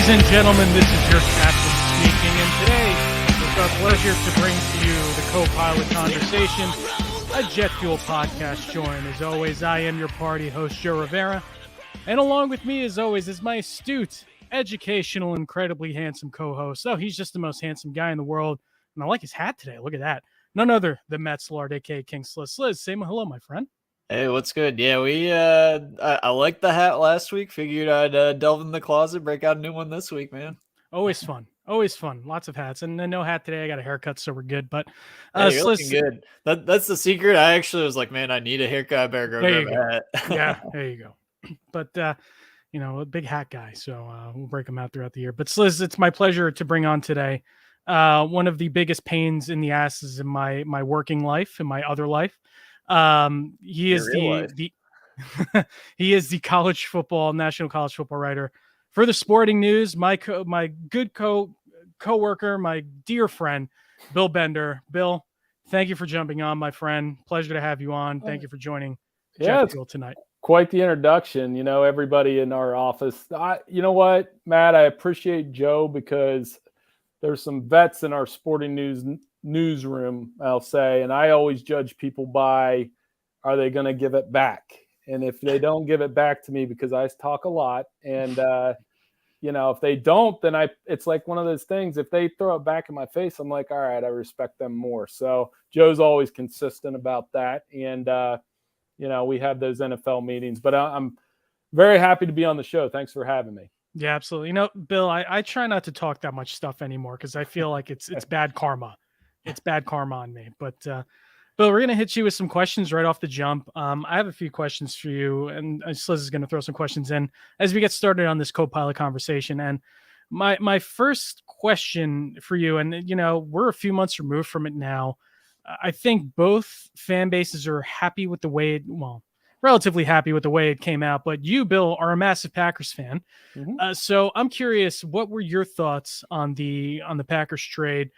Ladies and gentlemen, this is your captain speaking, and today it's our pleasure to bring to you the Co-Pilot Conversation, a jet fuel podcast. Joined, as always, I am your party host, Joe Rivera, and along with me, as always, is my astute, educational, incredibly handsome co-host. Oh, he's just the most handsome guy in the world, and I like his hat today. Look at that. None other than Matt Slard, a.k.a. King Sliz. Sliz, say hello, my friend. Hey, what's good? Yeah, I liked the hat last week. Figured I'd delve in the closet, break out a new one this week, man. Always fun. Always fun. Lots of hats. And no hat today. I got a haircut, so we're good. But Hey, you're looking good. That's the secret. I actually was like, man, I need a haircut. I better go grab a hat. Yeah, there you go. But a big hat guy. So we'll break them out throughout the year. But Sliz, it's my pleasure to bring on today one of the biggest pains in the asses in my working life, in my other life. He is the he is the national college football writer for the Sporting News. My good co-worker, my dear friend, Bill Bender. Bill, thank you for jumping on, my friend. Pleasure to have you on. Thank you for joining Jet Fuel tonight. Quite the introduction. Everybody in our office. You know what, Matt? I appreciate Joe because there's some vets in our Sporting News newsroom, I'll say, and I always judge people by, are they going to give it back? And if they don't give it back to me, because I talk a lot, and if they don't, then it's like one of those things. If they throw it back in my face, I'm like, all right, I respect them more. So Joe's always consistent about that, and we have those NFL meetings. But I'm very happy to be on the show. Thanks for having me. Yeah, absolutely. Bill, I try not to talk that much stuff anymore because I feel like it's bad karma. It's bad karma on me. But Bill, we're going to hit you with some questions right off the jump. I have a few questions for you, and Sliz is going to throw some questions in as we get started on this co-pilot conversation. And my first question for you, and we're a few months removed from it now. I think both fan bases are happy with the way relatively happy with the way it came out. But you, Bill, are a massive Packers fan. Mm-hmm. So I'm curious, what were your thoughts on the Packers trade?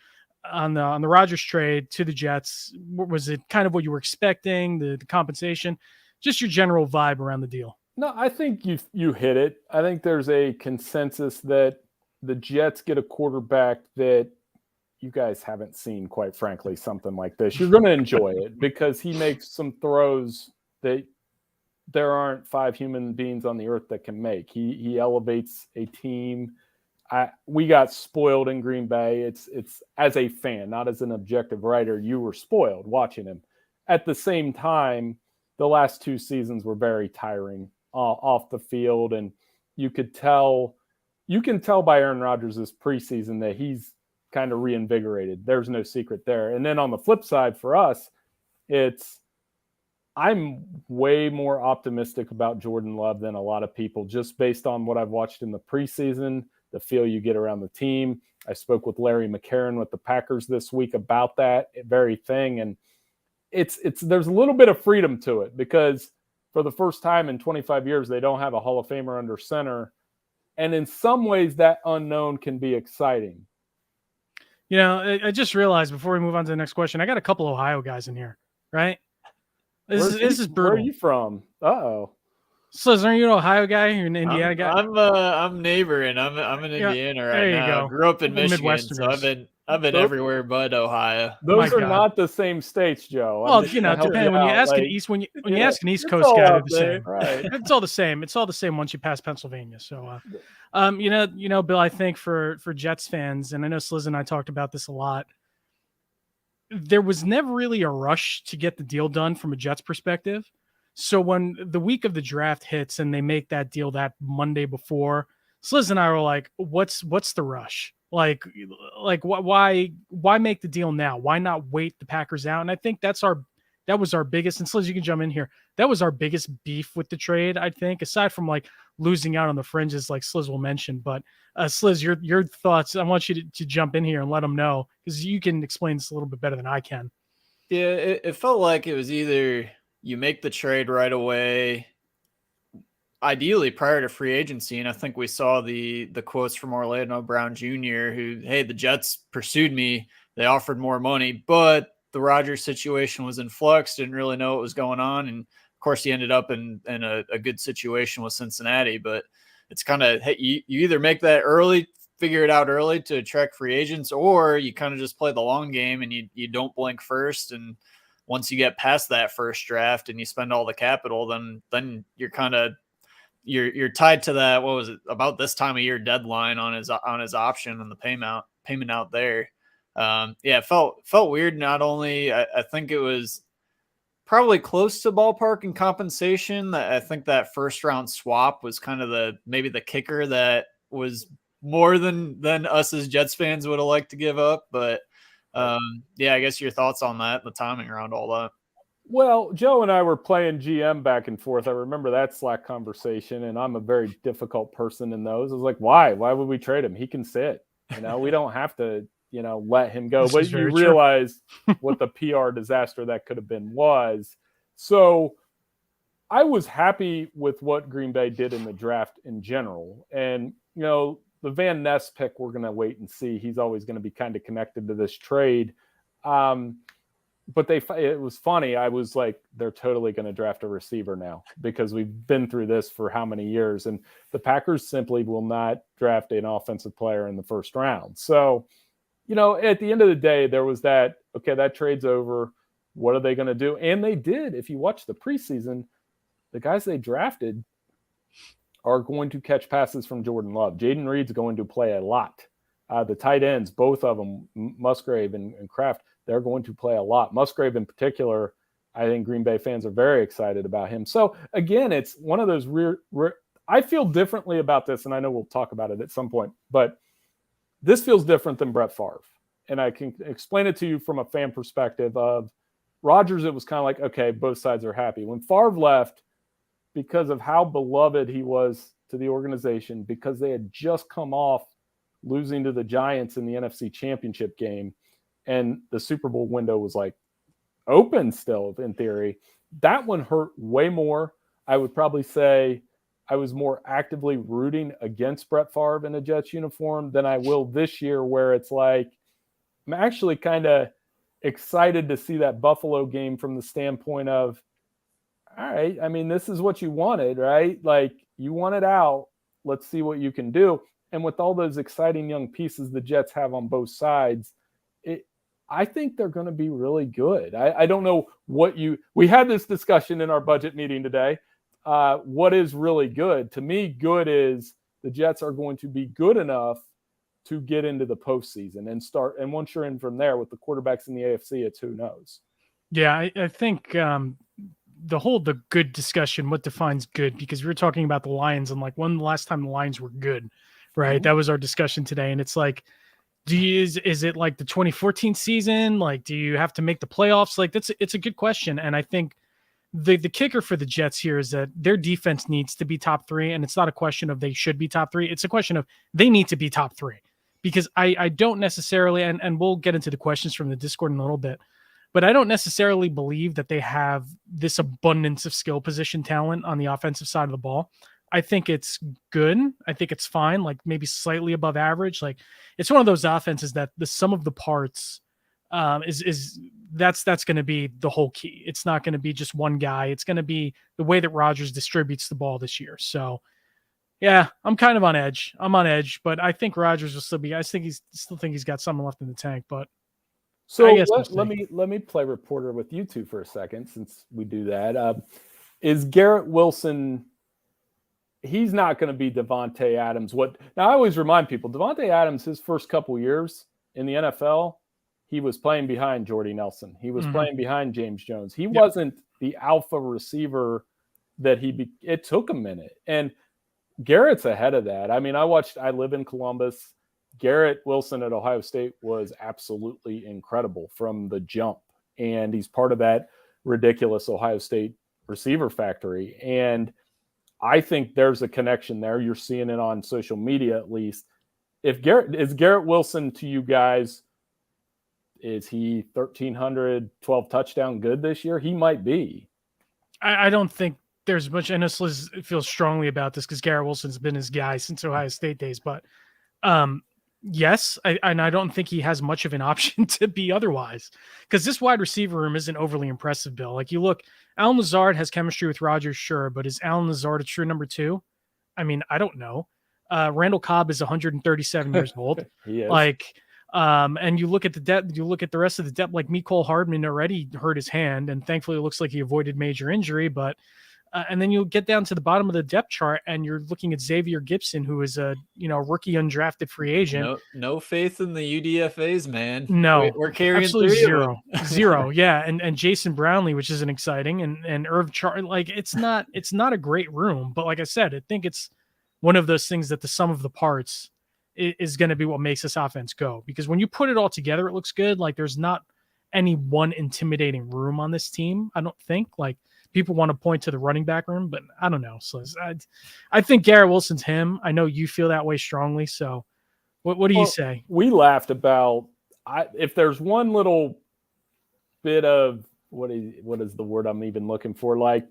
On the Rodgers trade to the Jets? Was it kind of what you were expecting, the compensation, just your general vibe around the deal? No, I think you hit it. I think there's a consensus that the Jets get a quarterback that you guys haven't seen, quite frankly, something like this. You're going to enjoy it because he makes some throws that there aren't 5 human beings on the earth that can make. He elevates a team. We got spoiled in Green Bay. It's as a fan, not as an objective writer, you were spoiled watching him. At the same time, the last 2 seasons were very tiring off the field, and you can tell by Aaron Rodgers' preseason that he's kind of reinvigorated. There's no secret there. And then on the flip side for us, I'm way more optimistic about Jordan Love than a lot of people, just based on what I've watched in the preseason, the feel you get around the team. I spoke with Larry McCarron with the Packers this week about that very thing. And there's a little bit of freedom to it because for the first time in 25 years, they don't have a Hall of Famer under center. And in some ways that unknown can be exciting. I just realized before we move on to the next question, I got a couple Ohio guys in here, right? This is brutal. Where are you from? Uh-oh. So, aren't you an Ohio guy? You're an Indiana guy? I'm neighboring. I'm in Indiana right there you now. Go. I grew up in Michigan, so I've been everywhere but Ohio. Those are not the same states, Joe. Well, depending when you ask when you ask an East Coast guy, they're the same. Right. It's all the same. It's all the same once you pass Pennsylvania. So, Bill, I think for Jets fans, and I know Sliz and I talked about this a lot, there was never really a rush to get the deal done from a Jets perspective. So when the week of the draft hits and they make that deal that Monday before, Sliz and I were like, what's the rush? Like why make the deal now? Why not wait the Packers out? And I think that was our biggest, and Sliz, you can jump in here. That was our biggest beef with the trade, I think, aside from like losing out on the fringes like Sliz will mention. But Sliz, your thoughts, I want you to jump in here and let them know because you can explain this a little bit better than I can. Yeah, it felt like it was either you make the trade right away, ideally prior to free agency. And I think we saw the quotes from Orlando Brown Jr., who, hey, the Jets pursued me. They offered more money, but the Rodgers situation was in flux, didn't really know what was going on. And of course he ended up in a good situation with Cincinnati, but it's kind of, hey, you either make that early, figure it out early to attract free agents, or you kind of just play the long game and you don't blink first. And once you get past that first draft and you spend all the capital, then you're kind of, you're tied to that. What was it, about this time of year deadline on his option and the payment out there. Yeah, it felt weird. Not only, I think it was probably close to ballpark and compensation. I think that first round swap was kind of maybe the kicker that was more than us as Jets fans would have liked to give up. But yeah, I guess your thoughts on that, the timing around all that. Well, Joe and I were playing GM back and forth. I remember that Slack conversation, and I'm a very difficult person in those. I was like, why would we trade him? He can sit, we don't have to, let him go. But you realize what the PR disaster that could have been was. So I was happy with what Green Bay did in the draft in general. And, the Van Ness pick, we're going to wait and see. He's always going to be kind of connected to this trade. But it was funny. I was like, they're totally going to draft a receiver now because we've been through this for how many years. And the Packers simply will not draft an offensive player in the first round. So, at the end of the day, there was that trade's over. What are they going to do? And they did. If you watch the preseason, the guys they drafted are going to catch passes from Jordan Love. Jaden Reed's going to play a lot. The tight ends, both of them, Musgrave and Kraft, they're going to play a lot. Musgrave in particular, I think Green Bay fans are very excited about him. So again, it's one of those I feel differently about this, and I know we'll talk about it at some point, but this feels different than Brett Favre. And I can explain it to you from a fan perspective of Rodgers. It was kind of like, okay, both sides are happy. When Favre left, because of how beloved he was to the organization, because they had just come off losing to the Giants in the NFC Championship game, and the Super Bowl window was like open still in theory. That one hurt way more. I would probably say I was more actively rooting against Brett Favre in a Jets uniform than I will this year, where it's like, I'm actually kind of excited to see that Buffalo game from the standpoint of, all right, I mean, this is what you wanted, right? Like, you want it out. Let's see what you can do. And with all those exciting young pieces the Jets have on both sides, I think they're going to be really good. I don't know we had this discussion in our budget meeting today. What is really good? To me, good is the Jets are going to be good enough to get into the postseason and start. And once you're in from there with the quarterbacks in the AFC, it's who knows. Yeah, I think the good discussion, what defines good, because we were talking about the Lions and like when the last time the Lions were good, right? Mm-hmm. That was our discussion today. And it's like, is it like the 2014 season? Like, do you have to make the playoffs? Like, it's a good question. And I think the kicker for the Jets here is that their defense needs to be top three. And it's not a question of they should be top three. It's a question of they need to be top three, because I don't necessarily, and we'll get into the questions from the Discord in a little bit, but I don't necessarily believe that they have this abundance of skill position talent on the offensive side of the ball. I think it's good. I think it's fine, like maybe slightly above average. Like, it's one of those offenses that the sum of the parts that's going to be the whole key. It's not going to be just one guy. It's going to be the way that Rodgers distributes the ball this year. So yeah, I'm kind of on edge. But I think Rodgers will still be. I still think he's got something left in the tank. But so let me play reporter with you two for a second, since we do that. Is Garrett Wilson? He's not going to be Davante Adams. Now, I always remind people, Davante Adams, his first couple years in the NFL, he was playing behind Jordy Nelson. He was playing behind James Jones. He wasn't the alpha receiver that it took a minute. And Garrett's ahead of that. I mean, I live in Columbus. Garrett Wilson at Ohio State was absolutely incredible from the jump. And he's part of that ridiculous Ohio State receiver factory. And I think there's a connection there. You're seeing it on social media, at least. Is Garrett Wilson to you guys, is he 1,300, 12 touchdown good this year? He might be. I don't think there's much, and Liz feels strongly about this because Garrett Wilson's been his guy since Ohio State days. But yes, I don't think he has much of an option to be otherwise, because this wide receiver room isn't overly impressive, Bill. Like, you look, Allen Lazard has chemistry with Rodgers, sure, but is Allen Lazard a true number two? I mean, I don't know. Randall Cobb is 137 years old. He is. Like, and you look at the depth, you look at the rest of the depth, like Mecole Hardman already hurt his hand, and thankfully it looks like he avoided major injury. But and then you get down to the bottom of the depth chart, and you're looking at Xavier Gibson, who is a rookie undrafted free agent. No faith in the UDFA's, man. No, we're carrying absolutely 3 of them. zero. Yeah, and Jason Brownlee, which isn't exciting, and Irv Char. Like it's not a great room, but like I said, I think it's one of those things that the sum of the parts is going to be what makes this offense go. Because when you put it all together, it looks good. Like there's not any one intimidating room on this team. I don't think. Like people want to point to the running back room, but I don't know. So I think Garrett Wilson's him. I know you feel that way strongly. So what do you say? We laughed about if there's one little bit of what is the word I'm even looking for? Like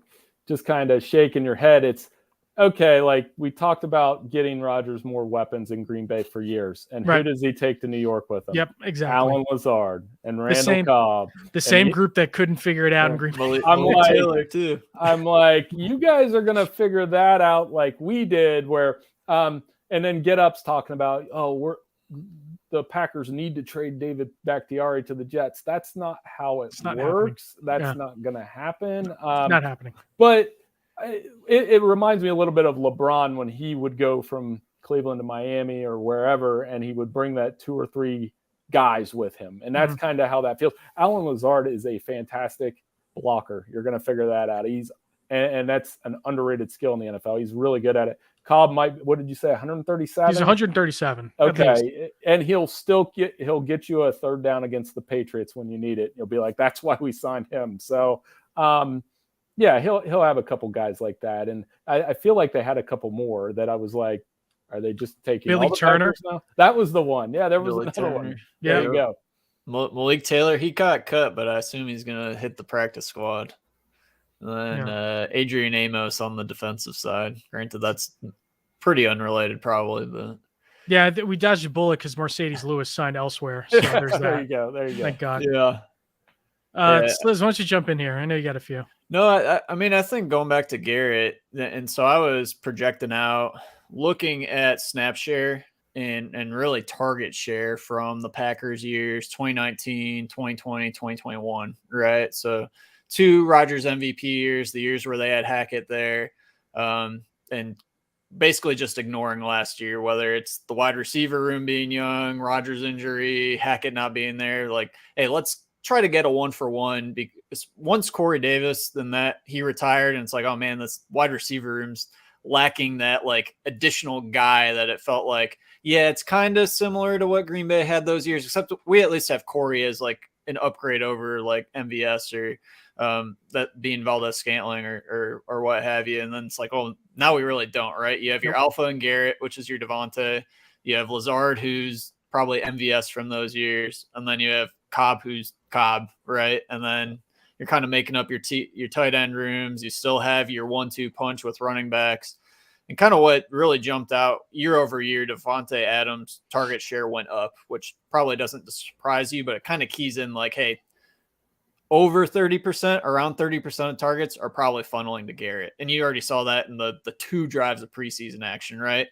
just kind of shaking your head. It's okay. Like we talked about getting Rodgers more weapons in Green Bay for years. And who does he take to New York with him? Yep, exactly. Allen Lazard and Randall Cobb. The same group that couldn't figure it out in Green Bay. Malik Taylor too. I'm like, you guys are going to figure that out like we did where and then Get Up's talking about, the Packers need to trade David Bakhtiari to the Jets. That's not how it works. That's not going to happen. Not happening. But it reminds me a little bit of LeBron when he would go from Cleveland to Miami or wherever, and he would bring that 2 or 3 guys with him. And that's kind of how that feels. Allen Lazard is a fantastic blocker. You're going to figure that out. And that's an underrated skill in the NFL. He's really good at it. Cobb what did you say? 137? He's 137. Okay. And he'll get you a third down against the Patriots when you need it. You'll be like, that's why we signed him. So, yeah, he'll have a couple guys like that. And I feel like they had a couple more that I was like, are they just taking Billy Turner? Now? That was the one. Yeah, there was another one. Yeah. There you go. Malik Taylor, he got cut, but I assume he's going to hit the practice squad. And then Adrian Amos on the defensive side. Granted, that's pretty unrelated probably, but yeah, we dodged a bullet because Mercedes Lewis signed elsewhere. So there's that. There you go. Thank God. Yeah. Liz, why don't you jump in here? I know you got a few. No, I mean, I think going back to Garrett, and so I was projecting out, looking at snap share and really target share from the Packers years 2019, 2020, 2021, right? So 2 Rodgers MVP years, the years where they had Hackett there, and basically just ignoring last year, whether it's the wide receiver room being young, Rodgers injury, Hackett not being there. Like, hey, let's try to get a 1-for-1 because once Corey Davis, then that he retired, and it's like, oh man, this wide receiver room's lacking that like additional guy that it felt like, yeah, it's kind of similar to what Green Bay had those years, except we at least have Corey as like an upgrade over like MVS or that being Valdez-Scantling or what have you. And then it's like, oh, now we really don't, right? You have your Alpha and Garrett, which is your Devontae. You have Lazard, who's probably MVS from those years. And then you have Cobb, who's Cobb, right? And then you're kind of making up your tight end rooms. You still have your 1-2 punch with running backs. And kind of what really jumped out year over year, Devontae Adams' target share went up, which probably doesn't surprise you, but it kind of keys in like, hey, over 30%, around 30% of targets are probably funneling to Garrett. And you already saw that in the 2 drives of preseason action, right?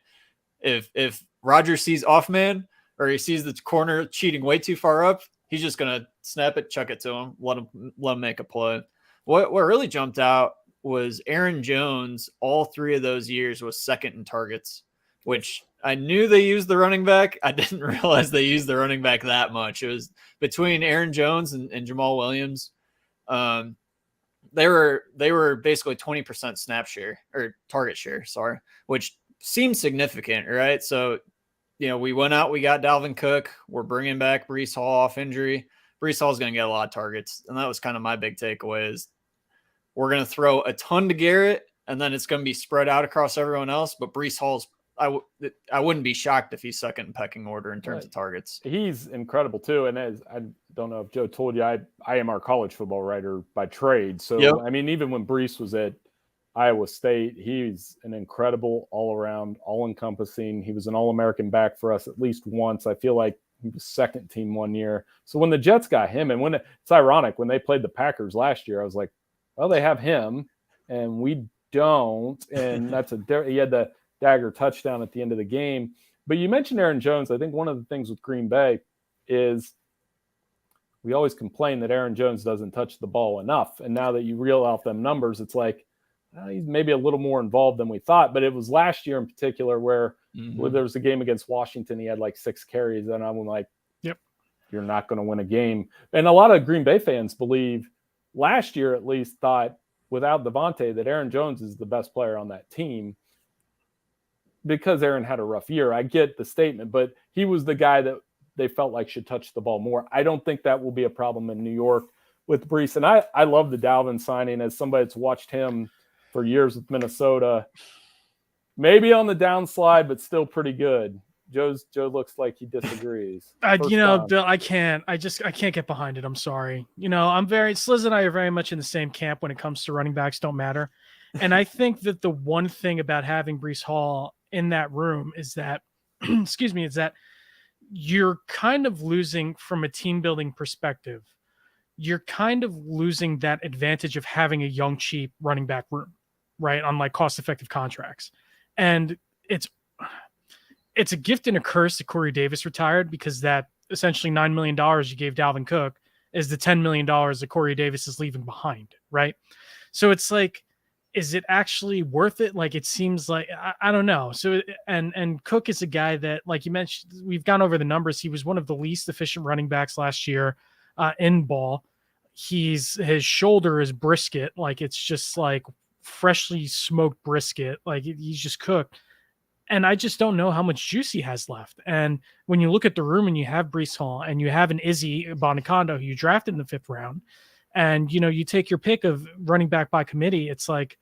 If Rodgers sees off man or he sees the corner cheating way too far up, he's just going to snap it, chuck it to him, let him make a play. What really jumped out was Aaron Jones, all 3 of those years was second in targets, which I knew they used the running back. I didn't realize they used the running back that much. It was between Aaron Jones and Jamal Williams. They were basically 20% snap share or target share, which seems significant, right? So, we went out, we got Dalvin Cook. We're bringing back Breece Hall off injury. Breece Hall is going to get a lot of targets. And that was kind of my big takeaway is we're going to throw a ton to Garrett, and then it's going to be spread out across everyone else. But Breece Hall's, I wouldn't be shocked if he's second in pecking order in terms of targets. He's incredible too. And as I don't know if Joe told you, I am our college football writer by trade. So, I mean, even when Breece was at Iowa State, he's an incredible all-around, all-encompassing. He was an All-American back for us at least once. I feel like he was second team one year. So when the Jets got him, and it's ironic, when they played the Packers last year, I was like, well, they have him, and we don't. And he had the dagger touchdown at the end of the game. But you mentioned Aaron Jones. I think one of the things with Green Bay is we always complain that Aaron Jones doesn't touch the ball enough. And now that you reel off them numbers, it's like, he's maybe a little more involved than we thought. But it was last year in particular where there was a game against Washington. He had like 6 carries. And I'm like, yep, you're not going to win a game. And a lot of Green Bay fans believe, last year at least, thought without Devontae that Aaron Jones is the best player on that team because Aaron had a rough year. I get the statement, but he was the guy that they felt like should touch the ball more. I don't think that will be a problem in New York with Breece. And I love the Dalvin signing as somebody that's watched him for years with Minnesota. Maybe on the downslide, but still pretty good. Joe looks like he disagrees. Bill, I can't get behind it. I'm sorry. Sliz and I are very much in the same camp when it comes to running backs don't matter. And I think that the one thing about having Breece Hall in that room is that, is that you're kind of losing from a team building perspective. You're kind of losing that advantage of having a young, cheap running back room, right? On like cost effective contracts. And it's a gift and a curse that Corey Davis retired, because that essentially $9 million you gave Dalvin Cook is the $10 million that Corey Davis is leaving behind. Right. So it's like, is it actually worth it? Like, it seems like, I don't know. So, and Cook is a guy that, like you mentioned, we've gone over the numbers. He was one of the least efficient running backs last year in ball. His shoulder is brisket. Like, it's just like freshly smoked brisket. Like, he's just cooked. And I just don't know how much juice he has left. And when you look at the room and you have Breece Hall and you have an Izzy Bonacando who you drafted in the 5th round, and, you take your pick of running back by committee, it's like,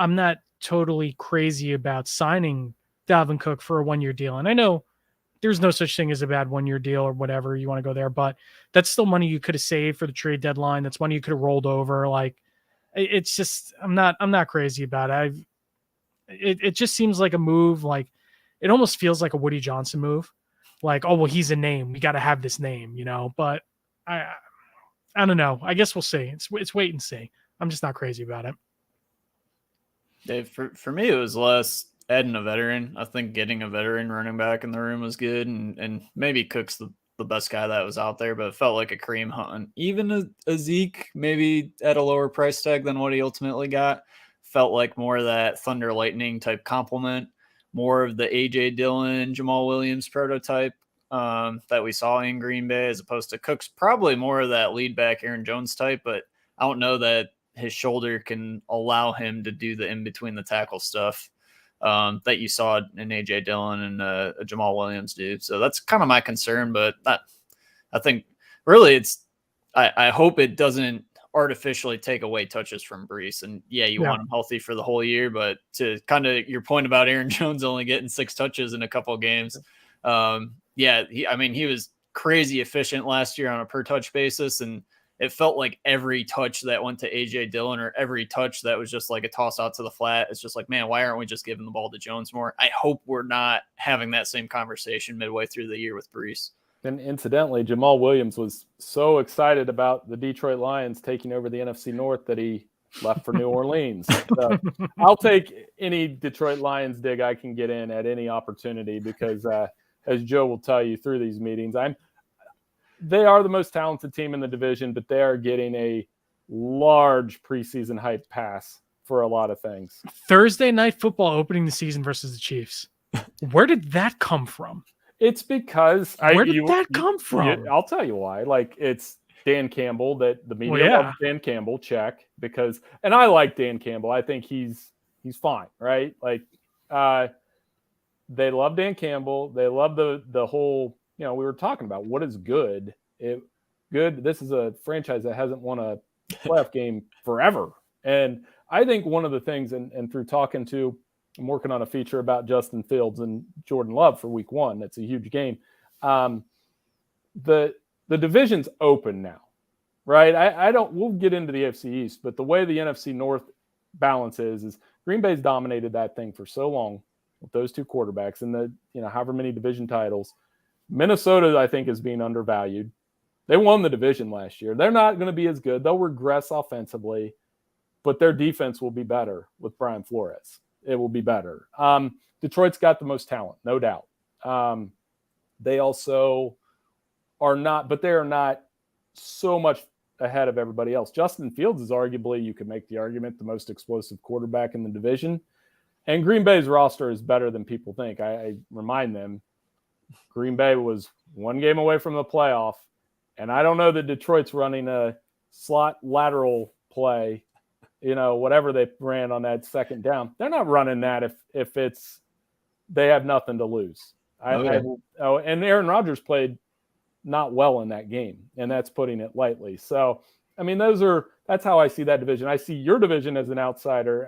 I'm not totally crazy about signing Dalvin Cook for a 1-year deal. And I know there's no such thing as a bad 1-year deal or whatever you want to go there, but that's still money you could have saved for the trade deadline. That's money you could have rolled over. Like, it's just, I'm not crazy about it. It just seems like a move. Like, it almost feels like a Woody Johnson move. Like, oh, well, he's a name. We got to have this name, but I don't know. I guess we'll see. It's wait and see. I'm just not crazy about it. Dave, for me, it was less adding a veteran. I think getting a veteran running back in the room was good, and maybe Cook's the best guy that was out there, but it felt like a Kareem Hunt. Even a Zeke, maybe at a lower price tag than what he ultimately got, felt like more of that Thunder Lightning type compliment, more of the A.J. Dillon, Jamal Williams prototype that we saw in Green Bay, as opposed to Cook's probably more of that lead back Aaron Jones type, but I don't know that his shoulder can allow him to do the in between the tackle stuff that you saw in AJ Dillon and Jamal Williams do. So that's kind of my concern, but I think really I hope it doesn't artificially take away touches from Breece. And you want him healthy for the whole year, but to kind of your point about Aaron Jones only getting 6 touches in a couple of games. He was crazy efficient last year on a per touch basis. And it felt like every touch that went to A.J. Dillon, or every touch that was just like a toss out to the flat, it's just like, man, why aren't we just giving the ball to Jones more? I hope we're not having that same conversation midway through the year with Breece. And incidentally, Jamal Williams was so excited about the Detroit Lions taking over the NFC North that he left for New Orleans. So I'll take any Detroit Lions dig I can get in at any opportunity, because as Joe will tell you through these meetings, they are the most talented team in the division, but they are getting a large preseason hype pass for a lot of things. Thursday Night Football opening the season versus the Chiefs. Where did that come from? It's because Where did that come from? I'll tell you why. Like, it's Dan Campbell, that the media loves Dan Campbell, check, and I like Dan Campbell. I think he's fine, right? Like, they love Dan Campbell. They love the whole, we were talking about what is good. This is a franchise that hasn't won a playoff game forever. And I think one of the things, and through talking to, I'm working on a feature about Justin Fields and Jordan Love for week 1. That's a huge game. The division's open now, right? We'll get into the AFC East, but the way the NFC North balance is Green Bay's dominated that thing for so long with those 2 quarterbacks and the, however many division titles. Minnesota, I think, is being undervalued. They won the division last year. They're not going to be as good. They'll regress offensively, but their defense will be better with Brian Flores. it will be better. Detroit's got the most talent, no doubt. They also are not, but they are not so much ahead of everybody else. Justin Fields is arguably, you could make the argument, the most explosive quarterback in the division. And Green Bay's roster is better than people think. I remind them, Green Bay was one game away from the playoff. And I don't know that Detroit's running a slot lateral play, whatever they ran on that second down. They're not running that if it's they have nothing to lose. And Aaron Rodgers played not well in that game, and that's putting it lightly. So, I mean, that's how I see that division. I see your division as an outsider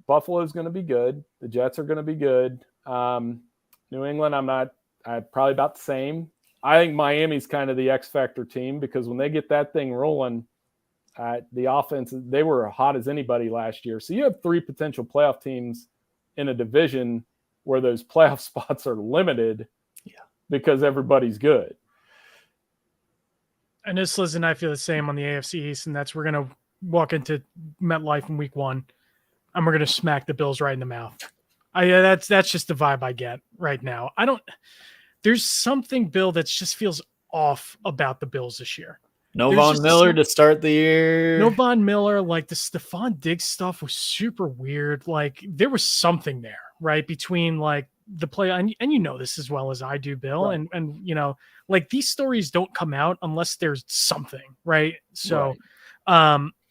Buffalo's going to be good. The Jets are going to be good. New England, I'm probably about the same. I think Miami's kind of the X factor team because when they get that thing rolling, the offense, they were hot as anybody last year. So you have 3 potential playoff teams in a division where those playoff spots are limited because everybody's good. And this, and I feel the same on the AFC East, and that's we're going to walk into MetLife in week 1, and we're going to smack the Bills right in the mouth. That's just the vibe I get right now. There's something, Bill, that just feels off about the Bills this year. No Von Miller to start the year. No Von Miller. Like the Stephon Diggs stuff was super weird. Like there was something there, right? Between like the play, and this as well as I do, Bill. Right. And like these stories don't come out unless there's something, right? So,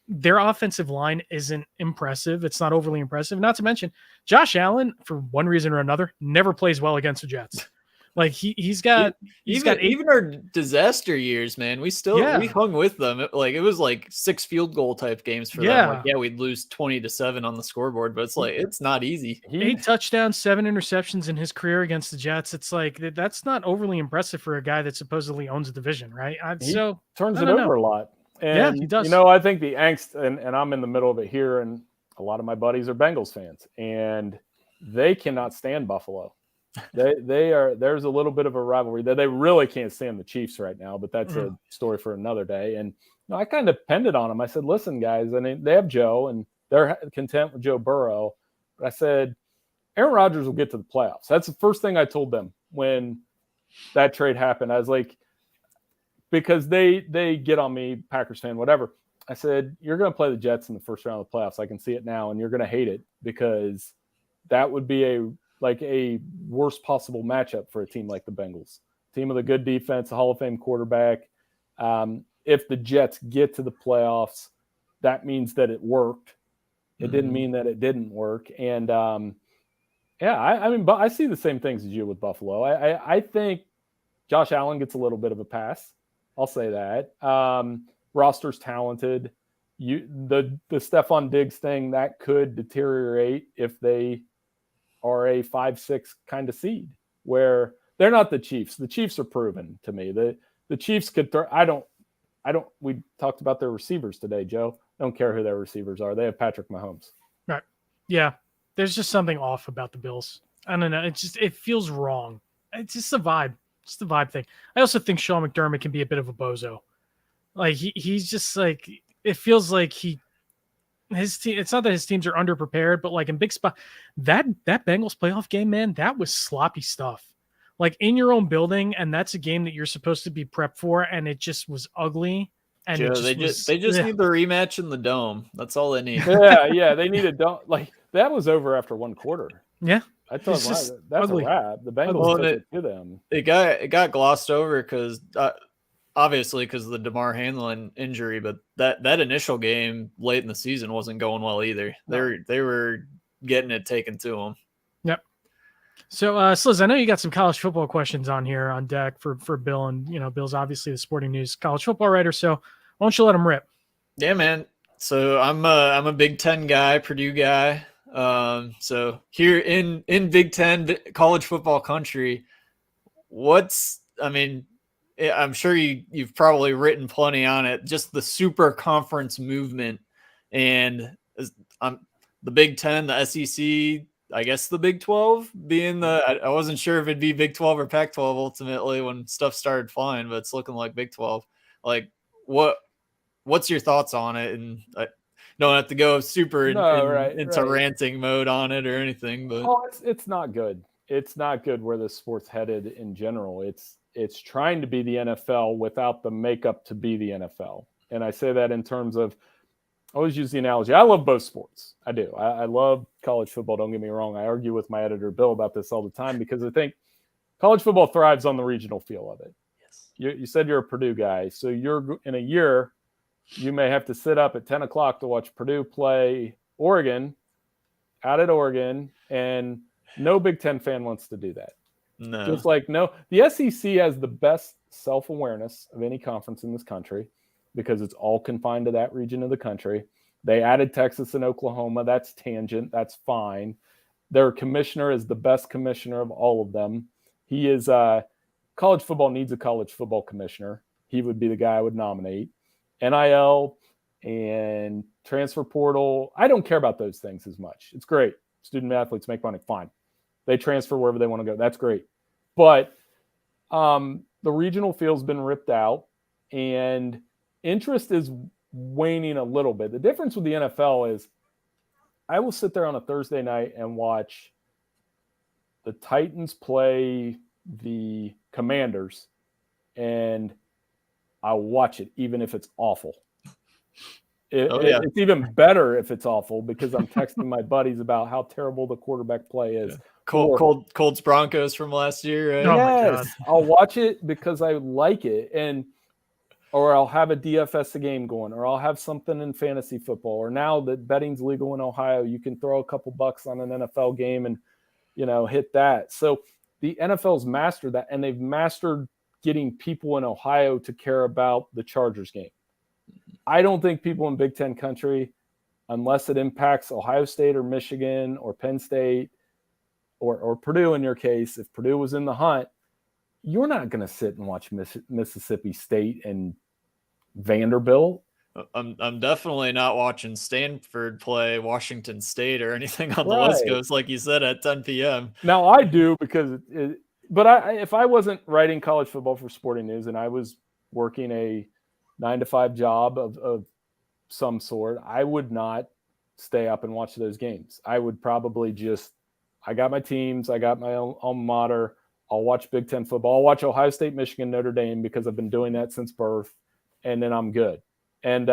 their offensive line isn't impressive. It's not overly impressive. Not to mention Josh Allen, for one reason or another, never plays well against the Jets. Like he's got even our disaster years, man. We hung with them. Like it was like 6 field goal type games for them. Like, we'd lose 20-7 on the scoreboard, but it's like it's not easy. 8 touchdowns, 7 interceptions in his career against the Jets. It's like that's not overly impressive for a guy that supposedly owns a division, right? Turns it over a lot. And, he does. I think the angst, and I'm in the middle of it here, and a lot of my buddies are Bengals fans, and they cannot stand Buffalo. There's a little bit of a rivalry that they really can't stand the Chiefs right now, but that's a story for another day. And I kind of depended on them. I said, listen, guys, I mean, they have Joe and they're content with Joe Burrow. But I said, Aaron Rodgers will get to the playoffs. That's the first thing I told them when that trade happened. I was like, because they get on me, Packers fan, whatever. I said, you're going to play the Jets in the first round of the playoffs. I can see it now, and you're going to hate it because that would be a worst possible matchup for a team like the Bengals. Team with a good defense, a Hall of Fame quarterback. If the Jets get to the playoffs, that means that it worked. It didn't mean that it didn't work. And but I see the same things as you with Buffalo. I think Josh Allen gets a little bit of a pass. I'll say that. Roster's talented. The Stephon Diggs thing, that could deteriorate if they are a 5-6 kind of seed where they're not the Chiefs. The Chiefs are proven to me. The Chiefs could we talked about their receivers today, Joe. I don't care who their receivers are. They have Patrick Mahomes. Right. Yeah. There's just something off about the Bills. I don't know. It feels wrong. It's just a vibe. It's the vibe thing. I also think Sean McDermott can be a bit of a bozo. Like he's just like, it feels like his team. It's not that his teams are underprepared, but like in big spot, that Bengals playoff game, man, that was sloppy stuff. Like in your own building, and that's a game that you're supposed to be prepped for, and it just was ugly. And Joe, they just need the rematch in the dome. That's all they need. Yeah, they need a dome. Like that was over after one quarter. Yeah. I thought that's ugly. A wrap. The Bengals took it to them. It got glossed over because obviously because of the DeMar Hamlin injury, but that initial game late in the season wasn't going well either. No. They were getting it taken to them. Yep. So, Sliz, I know you got some college football questions on here on deck for Bill, and Bill's obviously the Sporting News college football writer. So, why don't you let him rip? Yeah, man. So I'm a Big Ten guy, Purdue guy. So here in Big Ten college football country, I'm sure you've probably written plenty on it, just the super conference movement and the Big Ten, the SEC, I guess the Big 12 being I wasn't sure if it'd be Big 12 or Pac 12 ultimately when stuff started flying, but it's looking like Big 12. Like what's your thoughts on it? And don't have to go super into right. ranting mode on it or anything. But It's not good. It's not good where the sport's headed in general. It's trying to be the NFL without the makeup to be the NFL. And I say that in terms of, I always use the analogy. I love both sports. I do. I love college football. Don't get me wrong. I argue with my editor, Bill, about this all the time because I think college football thrives on the regional feel of it. yes. You said you're a Purdue guy. So you're in a year, you may have to sit up at 10 o'clock to watch Purdue play Oregon out at Oregon, and no Big Ten fan wants to do that. No. Just like the SEC has the best self-awareness of any conference in this country because it's all confined to that region of the country. They added Texas and Oklahoma. That's tangent. That's fine. Their commissioner is the best commissioner of all of them. He is college football needs a college football commissioner. He would be the guy I would nominate. NIL and transfer portal. I don't care about those things as much. It's great. Student athletes make money. Fine. They transfer wherever they want to go. That's great. But the regional field's been ripped out and interest is waning a little bit. The difference with the NFL is I will sit there on a Thursday night and watch the Titans play the Commanders, and I'll watch it even if it's awful. It's even better if it's awful because I'm texting my buddies about how terrible the quarterback play is. Yeah. Colts Broncos from last year, right? Oh my God. I'll watch it because I like it, or I'll have a DFS game going, or I'll have something in fantasy football, or now that betting's legal in Ohio, you can throw a couple bucks on an NFL game and hit that. So the NFL's mastered that, and they've mastered getting people in Ohio to care about the Chargers game. I don't think people in Big Ten country, unless it impacts Ohio State or Michigan or Penn State or Purdue in your case, if Purdue was in the hunt, you're not going to sit and watch Mississippi State and Vanderbilt. I'm definitely not watching Stanford play Washington State or anything on the West Coast, like you said, at 10 p.m. Now I do because if I wasn't writing college football for Sporting News and I was working a 9-to-5 job of some sort, I would not stay up and watch those games. I would probably I got my teams, I got my alma mater. I'll watch Big Ten football. I'll watch Ohio State, Michigan, Notre Dame because I've been doing that since birth, and then I'm good. And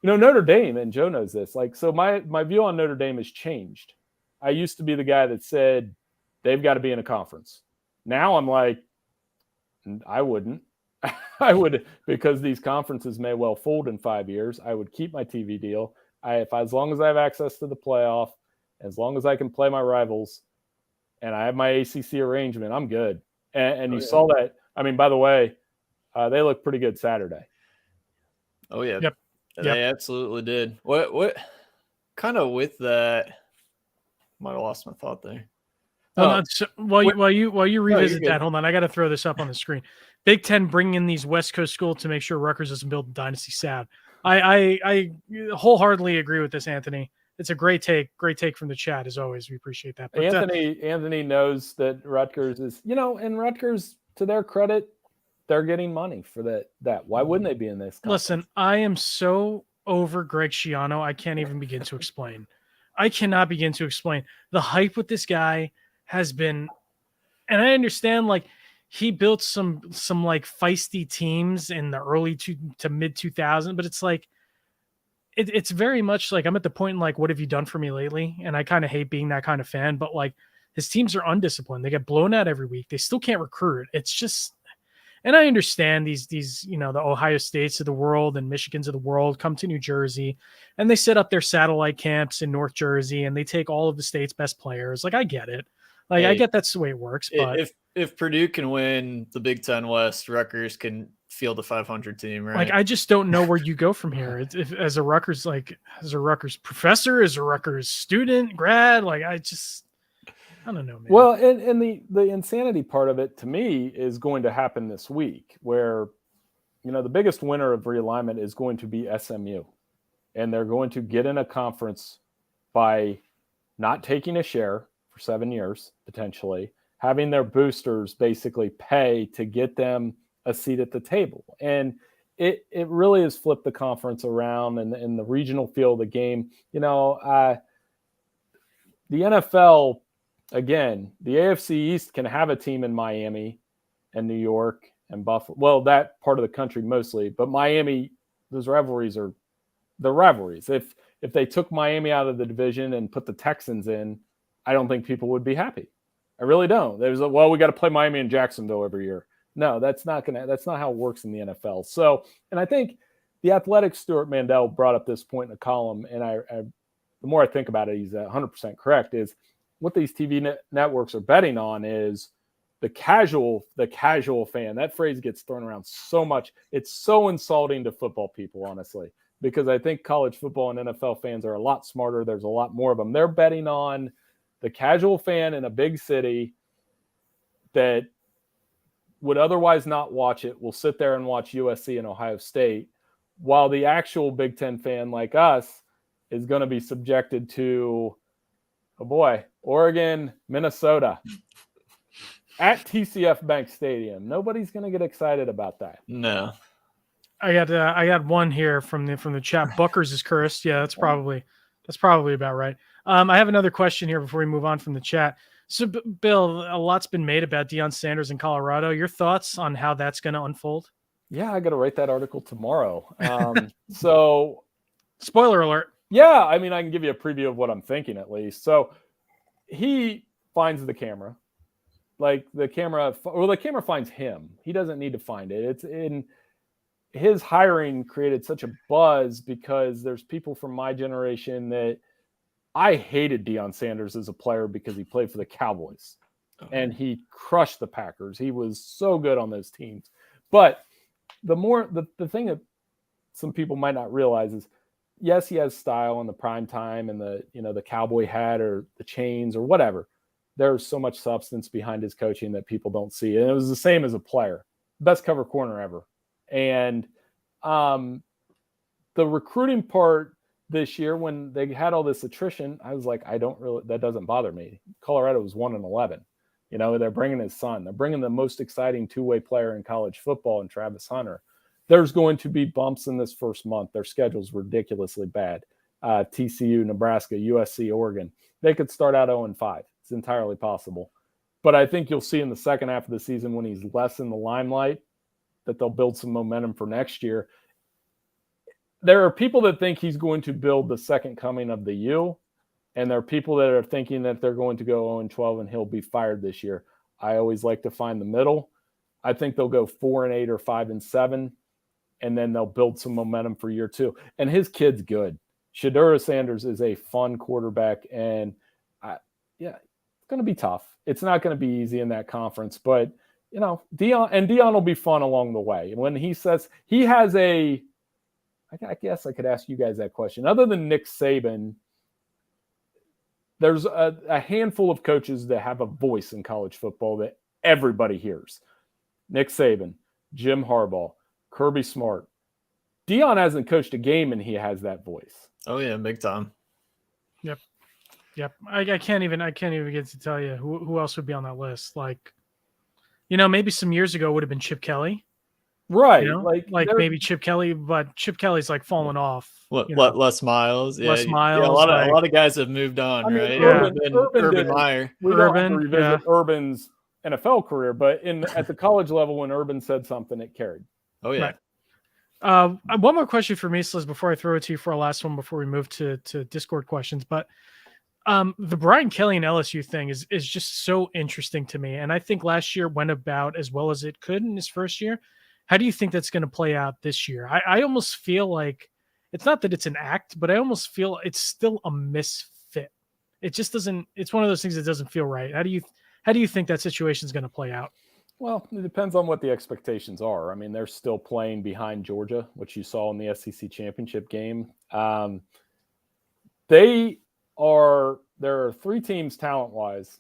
Notre Dame, and Joe knows this. So my view on Notre Dame has changed. I used to be the guy that said they've got to be in a conference. Now I'm like, I wouldn't. I would, because these conferences may well fold in 5 years. I would keep my TV deal. As long as I have access to the playoff, as long as I can play my rivals, and I have my ACC arrangement, I'm good. And you saw that. I mean, by the way, they look pretty good Saturday. Oh yeah, yep. They absolutely did. What kind of with that? Might have lost my thought there. While you revisit that, hold on, I got to throw this up on the screen. Big Ten bringing in these West Coast schools to make sure Rutgers doesn't build a dynasty. Sad. I wholeheartedly agree with this, Anthony. It's a great take from the chat as always. We appreciate that. But, Anthony knows that Rutgers is, and Rutgers, to their credit, they're getting money for that. Why wouldn't they be in this conference? Listen, I am so over Greg Schiano. I can't even begin to explain. I cannot begin to explain. The hype with this guy has been, and I understand he built some feisty teams in the early to mid 2000s, but it's it's very much I'm at the point in what have you done for me lately? And I kind of hate being that kind of fan, but his teams are undisciplined. They get blown out every week. They still can't recruit. It's just, and I understand these the Ohio States of the world and Michigans of the world come to New Jersey and they set up their satellite camps in North Jersey and they take all of the state's best players. I get it. I get that's the way it works. But if Purdue can win the Big Ten West, Rutgers can field a 500 team, right? I just don't know where you go from here. As a Rutgers professor, as a Rutgers student, grad, I don't know, man. Well, and the insanity part of it to me is going to happen this week where, the biggest winner of realignment is going to be SMU. And they're going to get in a conference by not taking a share for 7 years, potentially, having their boosters basically pay to get them a seat at the table. And it really has flipped the conference around and the regional feel of the game. You know, the NFL, again, the AFC East can have a team in Miami and New York and Buffalo. Well, that part of the country mostly, but Miami, those rivalries are the rivalries. If they took Miami out of the division and put the Texans in, I don't think people would be happy. I really don't. There's we got to play Miami and Jacksonville every year. No, that's not how it works in the NFL. So, and I think the Athletic Stuart Mandel brought up this point in a column, and I the more I think about it, he's 100% correct, is what these TV networks are betting on is the casual fan. That phrase gets thrown around so much. It's so insulting to football people, honestly, because I think college football and NFL fans are a lot smarter. There's a lot more of them. They're betting on the casual fan in a big city that would otherwise not watch it, will sit there and watch USC and Ohio State, while the actual Big Ten fan like us is going to be subjected to, oh boy, Oregon, Minnesota at TCF Bank Stadium. Nobody's going to get excited about that. No. I got one here from the chat. Buckers is cursed. Yeah, that's probably about right. I have another question here before we move on from the chat. So, Bill, a lot's been made about Deion Sanders in Colorado. Your thoughts on how that's going to unfold? Yeah, I got to write that article tomorrow. So, spoiler alert. Yeah, I mean, I can give you a preview of what I'm thinking at least. So, he finds the camera. Like the camera finds him. He doesn't need to find it. It's in his hiring created such a buzz because there's people from my generation that I hated Deion Sanders as a player because he played for the Cowboys and he crushed the Packers. He was so good on those teams. But the thing that some people might not realize is, yes, he has style in the prime time and the cowboy hat or the chains or whatever. There's so much substance behind his coaching that people don't see. And it was the same as a player, best cover corner ever. And the recruiting part this year, when they had all this attrition, I was like, that doesn't bother me. Colorado was 1-11. You know, they're bringing his son. They're bringing the most exciting two-way player in college football in Travis Hunter. There's going to be bumps in this first month. Their schedule's ridiculously bad. TCU, Nebraska, USC, Oregon. They could start out 0-5. It's entirely possible. But I think you'll see in the second half of the season when he's less in the limelight that they'll build some momentum for next year. There are people that think he's going to build the second coming of the U, and there are people that are thinking that they're going to go 0-12 and he'll be fired this year. I always like to find the middle. I think they'll go 4-8 or 5-7, and then they'll build some momentum for year two. And his kid's good. Shedeur Sanders is a fun quarterback, and it's going to be tough. It's not going to be easy in that conference, but you know, Deion will be fun along the way. And when he says he has I guess I could ask you guys that question. Other than Nick Saban, there's a handful of coaches that have a voice in college football that everybody hears. Nick Saban, Jim Harbaugh, Kirby Smart. Deion hasn't coached a game and he has that voice. Oh yeah, big time. Yep. I can't even get to tell you who else would be on that list. Like, you know, maybe some years ago it would have been Chip Kelly. Right. You know? Like maybe Chip Kelly, but Chip Kelly's like fallen off. Les Miles. Yeah, Les Miles. Yeah, a lot of guys have moved on, right? Urban Meyer. We don't have to revisit Urban's NFL career, but at the college level, when Urban said something, it carried. Oh yeah. Right. One more question for me, Sliz, before I throw it to you for a last one before we move to Discord questions. But the Brian Kelly and LSU thing is just so interesting to me. And I think last year went about as well as it could in his first year. How do you think that's going to play out this year? I almost feel like it's not that it's an act, but I almost feel it's still a misfit. It just doesn't. It's one of those things that doesn't feel right. How do you think that situation is going to play out? Well, it depends on what the expectations are. I mean, they're still playing behind Georgia, which you saw in the SEC championship game. There are three teams talent-wise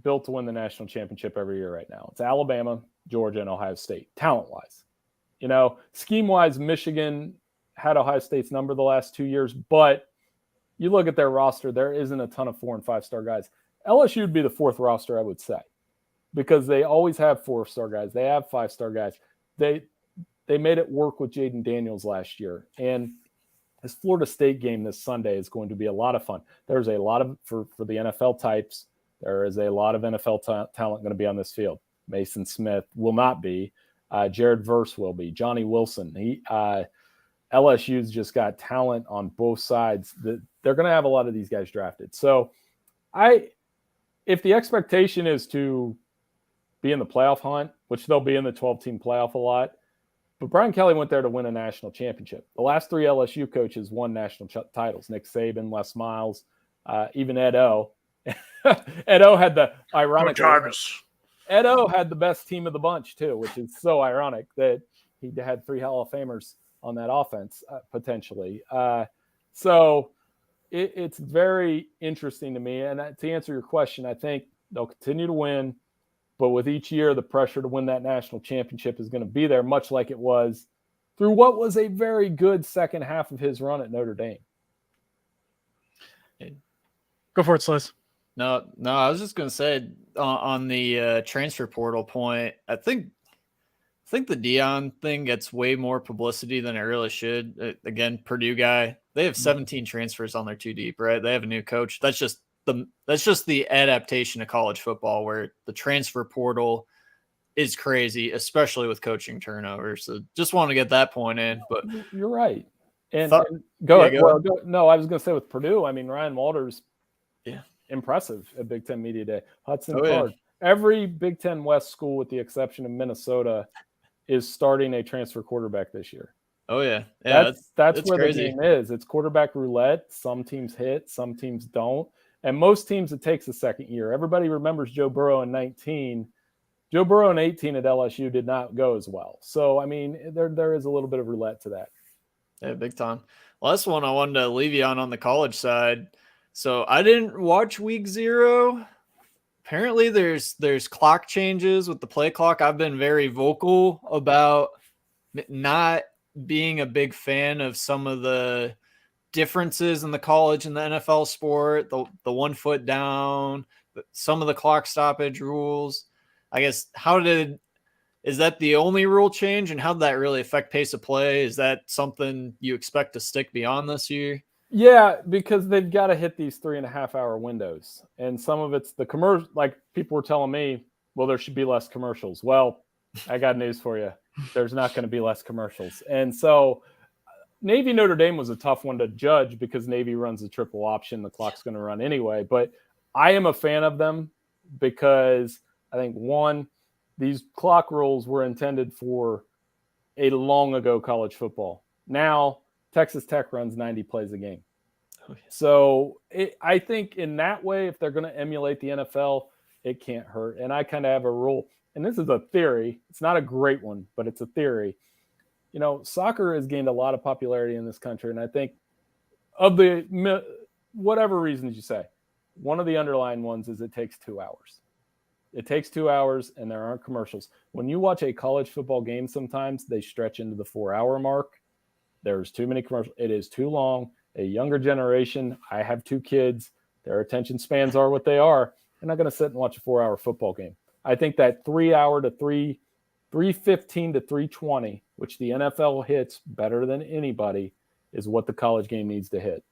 built to win the national championship every year right now. It's Alabama, Georgia, and Ohio State, talent-wise. You know, scheme-wise, Michigan had Ohio State's number the last 2 years, but you look at their roster, there isn't a ton of 4- and 5-star guys. LSU would be the fourth roster, I would say, because they always have 4-star guys. They have 5-star guys. they made it work with Jaden Daniels last year. And this Florida State game this Sunday is going to be a lot of fun. There's a lot of, for the NFL types, there is a lot of NFL talent going to be on this field. Mason Smith will not be. Jared Verse will be. Johnny Wilson. LSU's just got talent on both sides. They're going to have a lot of these guys drafted. So if the expectation is to be in the playoff hunt, which they'll be in the 12-team playoff a lot, but Brian Kelly went there to win a national championship. The last 3 LSU coaches won national titles. Nick Saban, Les Miles, even Ed O. Ed O had the ironic. Ed O had the best team of the bunch too, which is so ironic that he had 3 Hall of Famers on that offense potentially. So it's very interesting to me. And to answer your question, I think they'll continue to win. But with each year, the pressure to win that national championship is going to be there, much like it was through what was a very good second half of his run at Notre Dame. Go for it, Sliz. No, I was just going to say on the transfer portal point, I think the Dion thing gets way more publicity than it really should. Again, Purdue guy, they have 17 transfers on their 2 deep, right? They have a new coach. That's just the adaptation of college football where the transfer portal is crazy, especially with coaching turnover. So just want to get that point in. But you're right. And go ahead. No, I was going to say with Purdue, I mean, Ryan Walters, impressive at Big Ten Media Day. Hudson Card. Every Big Ten West school, with the exception of Minnesota, is starting a transfer quarterback this year. Oh yeah, that's where crazy. The game is. It's quarterback roulette. Some teams hit, some teams don't. And most teams, it takes a second year. Everybody remembers Joe Burrow in 19. Joe Burrow in 18 at LSU did not go as well. So, I mean, there is a little bit of roulette to that. Yeah, big time. Last one I wanted to leave you on the college side. So I didn't watch week 0. Apparently there's clock changes with the play clock. I've been very vocal about not being a big fan of some of the differences in the college and the NFL sport, the 1 foot down, some of the clock stoppage rules. I guess is that the only rule change, and how did that really affect pace of play? Is that something you expect to stick beyond this year? Yeah, because they've got to hit these 3.5-hour windows. And some of it's the commercial, like people were telling me, well, there should be less commercials. Well, I got news for you. There's not going to be less commercials. And so Navy Notre Dame was a tough one to judge because Navy runs a triple option. The clock's going to run anyway. But I am a fan of them because I think, one, these clock rules were intended for a long ago college football. Now, Texas Tech runs 90 plays a game. So I think in that way, if they're going to emulate the NFL, it can't hurt. And I kind of have a rule, and this is a theory. It's not a great one, but it's a theory. You know, soccer has gained a lot of popularity in this country. And I think of the whatever reasons you say, one of the underlying ones is it takes 2 hours. It takes 2 hours and there aren't commercials. When you watch a college football game, sometimes they stretch into the 4-hour mark. There's too many commercials. It is too long. A younger generation, I have 2 kids. Their attention spans are what they are. They're not going to sit and watch a 4-hour football game. I think that 3-hour to 3:15 to 3:20, which the NFL hits better than anybody, is what the college game needs to hit.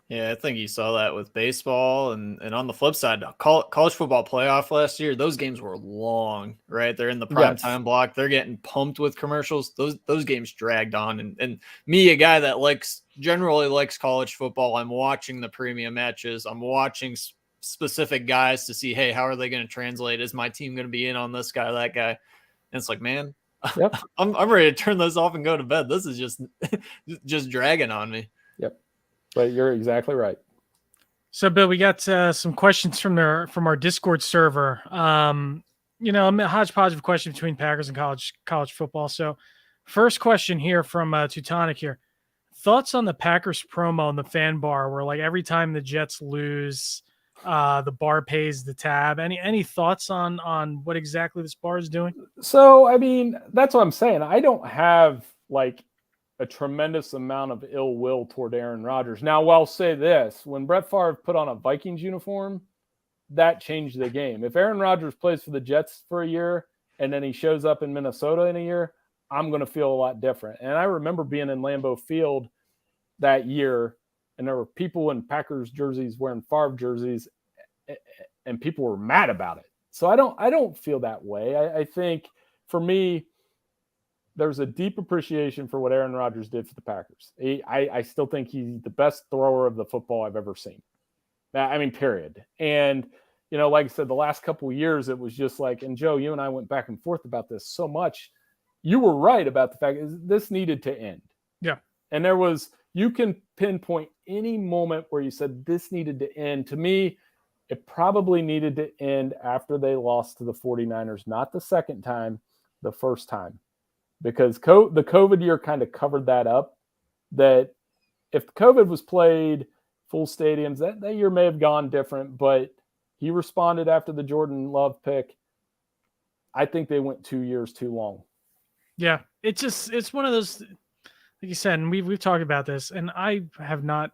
Yeah, I think you saw that with baseball. And on the flip side, college football playoff last year, those games were long, right? They're in the prime time block. They're getting pumped with commercials. Those games dragged on. And me, a guy that generally likes college football, I'm watching the premium matches. I'm watching specific guys to see, hey, how are they going to translate? Is my team going to be in on this guy, that guy? And it's like, man, yep. I'm ready to turn this off and go to bed. This is just dragging on me. Yep. But you're exactly right. So, Bill, we got some questions from our Discord server. A hodgepodge of questions between Packers and college football. So, first question here from Teutonic here. Thoughts on the Packers promo in the fan bar where, like, every time the Jets lose, the bar pays the tab. Any thoughts on what exactly this bar is doing? So, I mean, that's what I'm saying. I don't have, like, a tremendous amount of ill will toward Aaron Rodgers. Now, I'll say this. When Brett Favre put on a Vikings uniform, that changed the game. If Aaron Rodgers plays for the Jets for a year and then he shows up in Minnesota in a year, I'm going to feel a lot different. And I remember being in Lambeau Field that year, and there were people in Packers jerseys wearing Favre jerseys, and people were mad about it. So I don't feel that way. I think for me, there's a deep appreciation for what Aaron Rodgers did for the Packers. I still think he's the best thrower of the football I've ever seen. I mean, period. And, you know, like I said, the last couple of years, it was just like, and Joe, you and I went back and forth about this so much. You were right about the fact that this needed to end. Yeah. And you can pinpoint any moment where you said this needed to end. To me, it probably needed to end after they lost to the 49ers, not the second time, the first time. Because the COVID year kind of covered that up, that if COVID was played full stadiums, that year may have gone different, but he responded after the Jordan Love pick. I think they went 2 years too long. Yeah, it's one of those, like you said, and we've talked about this, and I have not,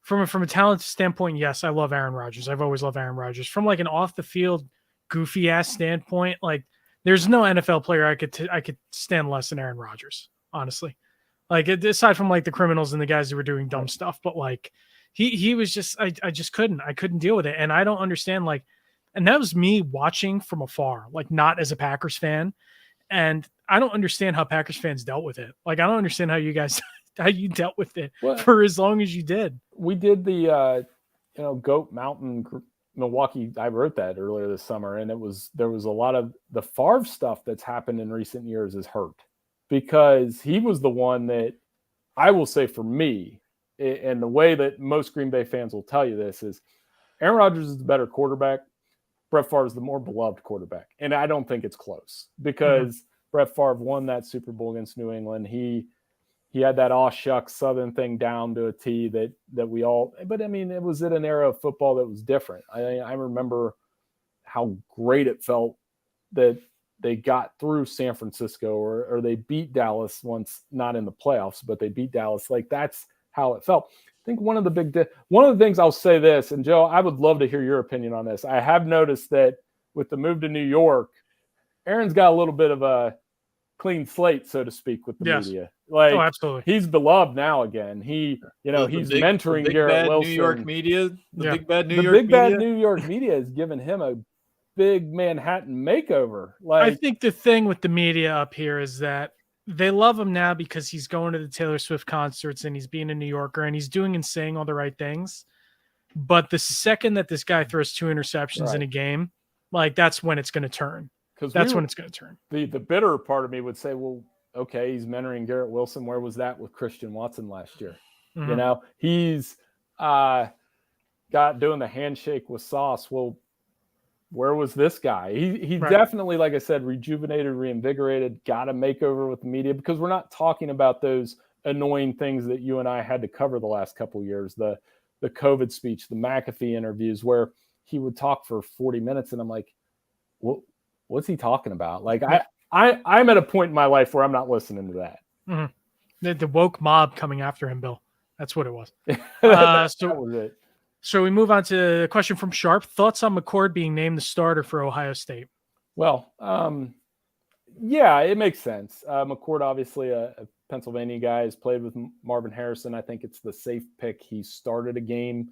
from a talent standpoint, yes, I love Aaron Rodgers. I've always loved Aaron Rodgers. From like an off the field, goofy ass standpoint, like there's no NFL player I could stand less than Aaron Rodgers, honestly. Like aside from like the criminals and the guys who were doing dumb stuff, but like he was just I couldn't deal with it, and I don't understand like, and that was me watching from afar, like not as a Packers fan. And I don't understand how Packers fans dealt with it. Like, I don't understand how you guys, how you dealt with it for as long as you did. We did the, Goat Mountain Milwaukee. I wrote that earlier this summer, and there was a lot of the Favre stuff that's happened in recent years is hurt, because he was the one that I will say for me, and the way that most Green Bay fans will tell you this is Aaron Rodgers is the better quarterback. Brett Favre is the more beloved quarterback. And I don't think it's close, because Brett Favre won that Super Bowl against New England. He had that aw shucks Southern thing down to a T that we all, but I mean, it was in an era of football that was different. I remember how great it felt that they got through San Francisco or they beat Dallas once, not in the playoffs, but they beat Dallas. Like, that's how it felt. I think one of the things I'll say this, and Joe, I would love to hear your opinion on this. I have noticed that with the move to New York, Aaron's got a little bit of a clean slate, so to speak, with the media. Like, absolutely. He's beloved now again. He's mentoring Garrett Wilson. New York media, big bad New York media has given him a big Manhattan makeover. Like, I think the thing with the media up here is that they love him now because he's going to the Taylor Swift concerts and he's being a New Yorker and he's doing and saying all the right things. But the second that this guy throws 2 interceptions in a game, like, that's when it's going to turn. When it's going to turn. The bitter part of me would say, well, okay, he's mentoring Garrett Wilson. Where was that with Christian Watson last year? Mm-hmm. You know, he's got doing the handshake with Sauce. Well, where was this guy? He definitely, like I said, rejuvenated, reinvigorated, got a makeover with the media, because we're not talking about those annoying things that you and I had to cover the last couple of years, the COVID speech, the McAfee interviews, where he would talk for 40 minutes. And I'm like, what's he talking about? Like, I'm at a point in my life where I'm not listening to that. Mm-hmm. The woke mob coming after him, Bill. That's what it was. That was it. So we move on to a question from Sharp. Thoughts on McCord being named the starter for Ohio State? Well, yeah, it makes sense. McCord, obviously a Pennsylvania guy, has played with Marvin Harrison. I think it's the safe pick. He started a game.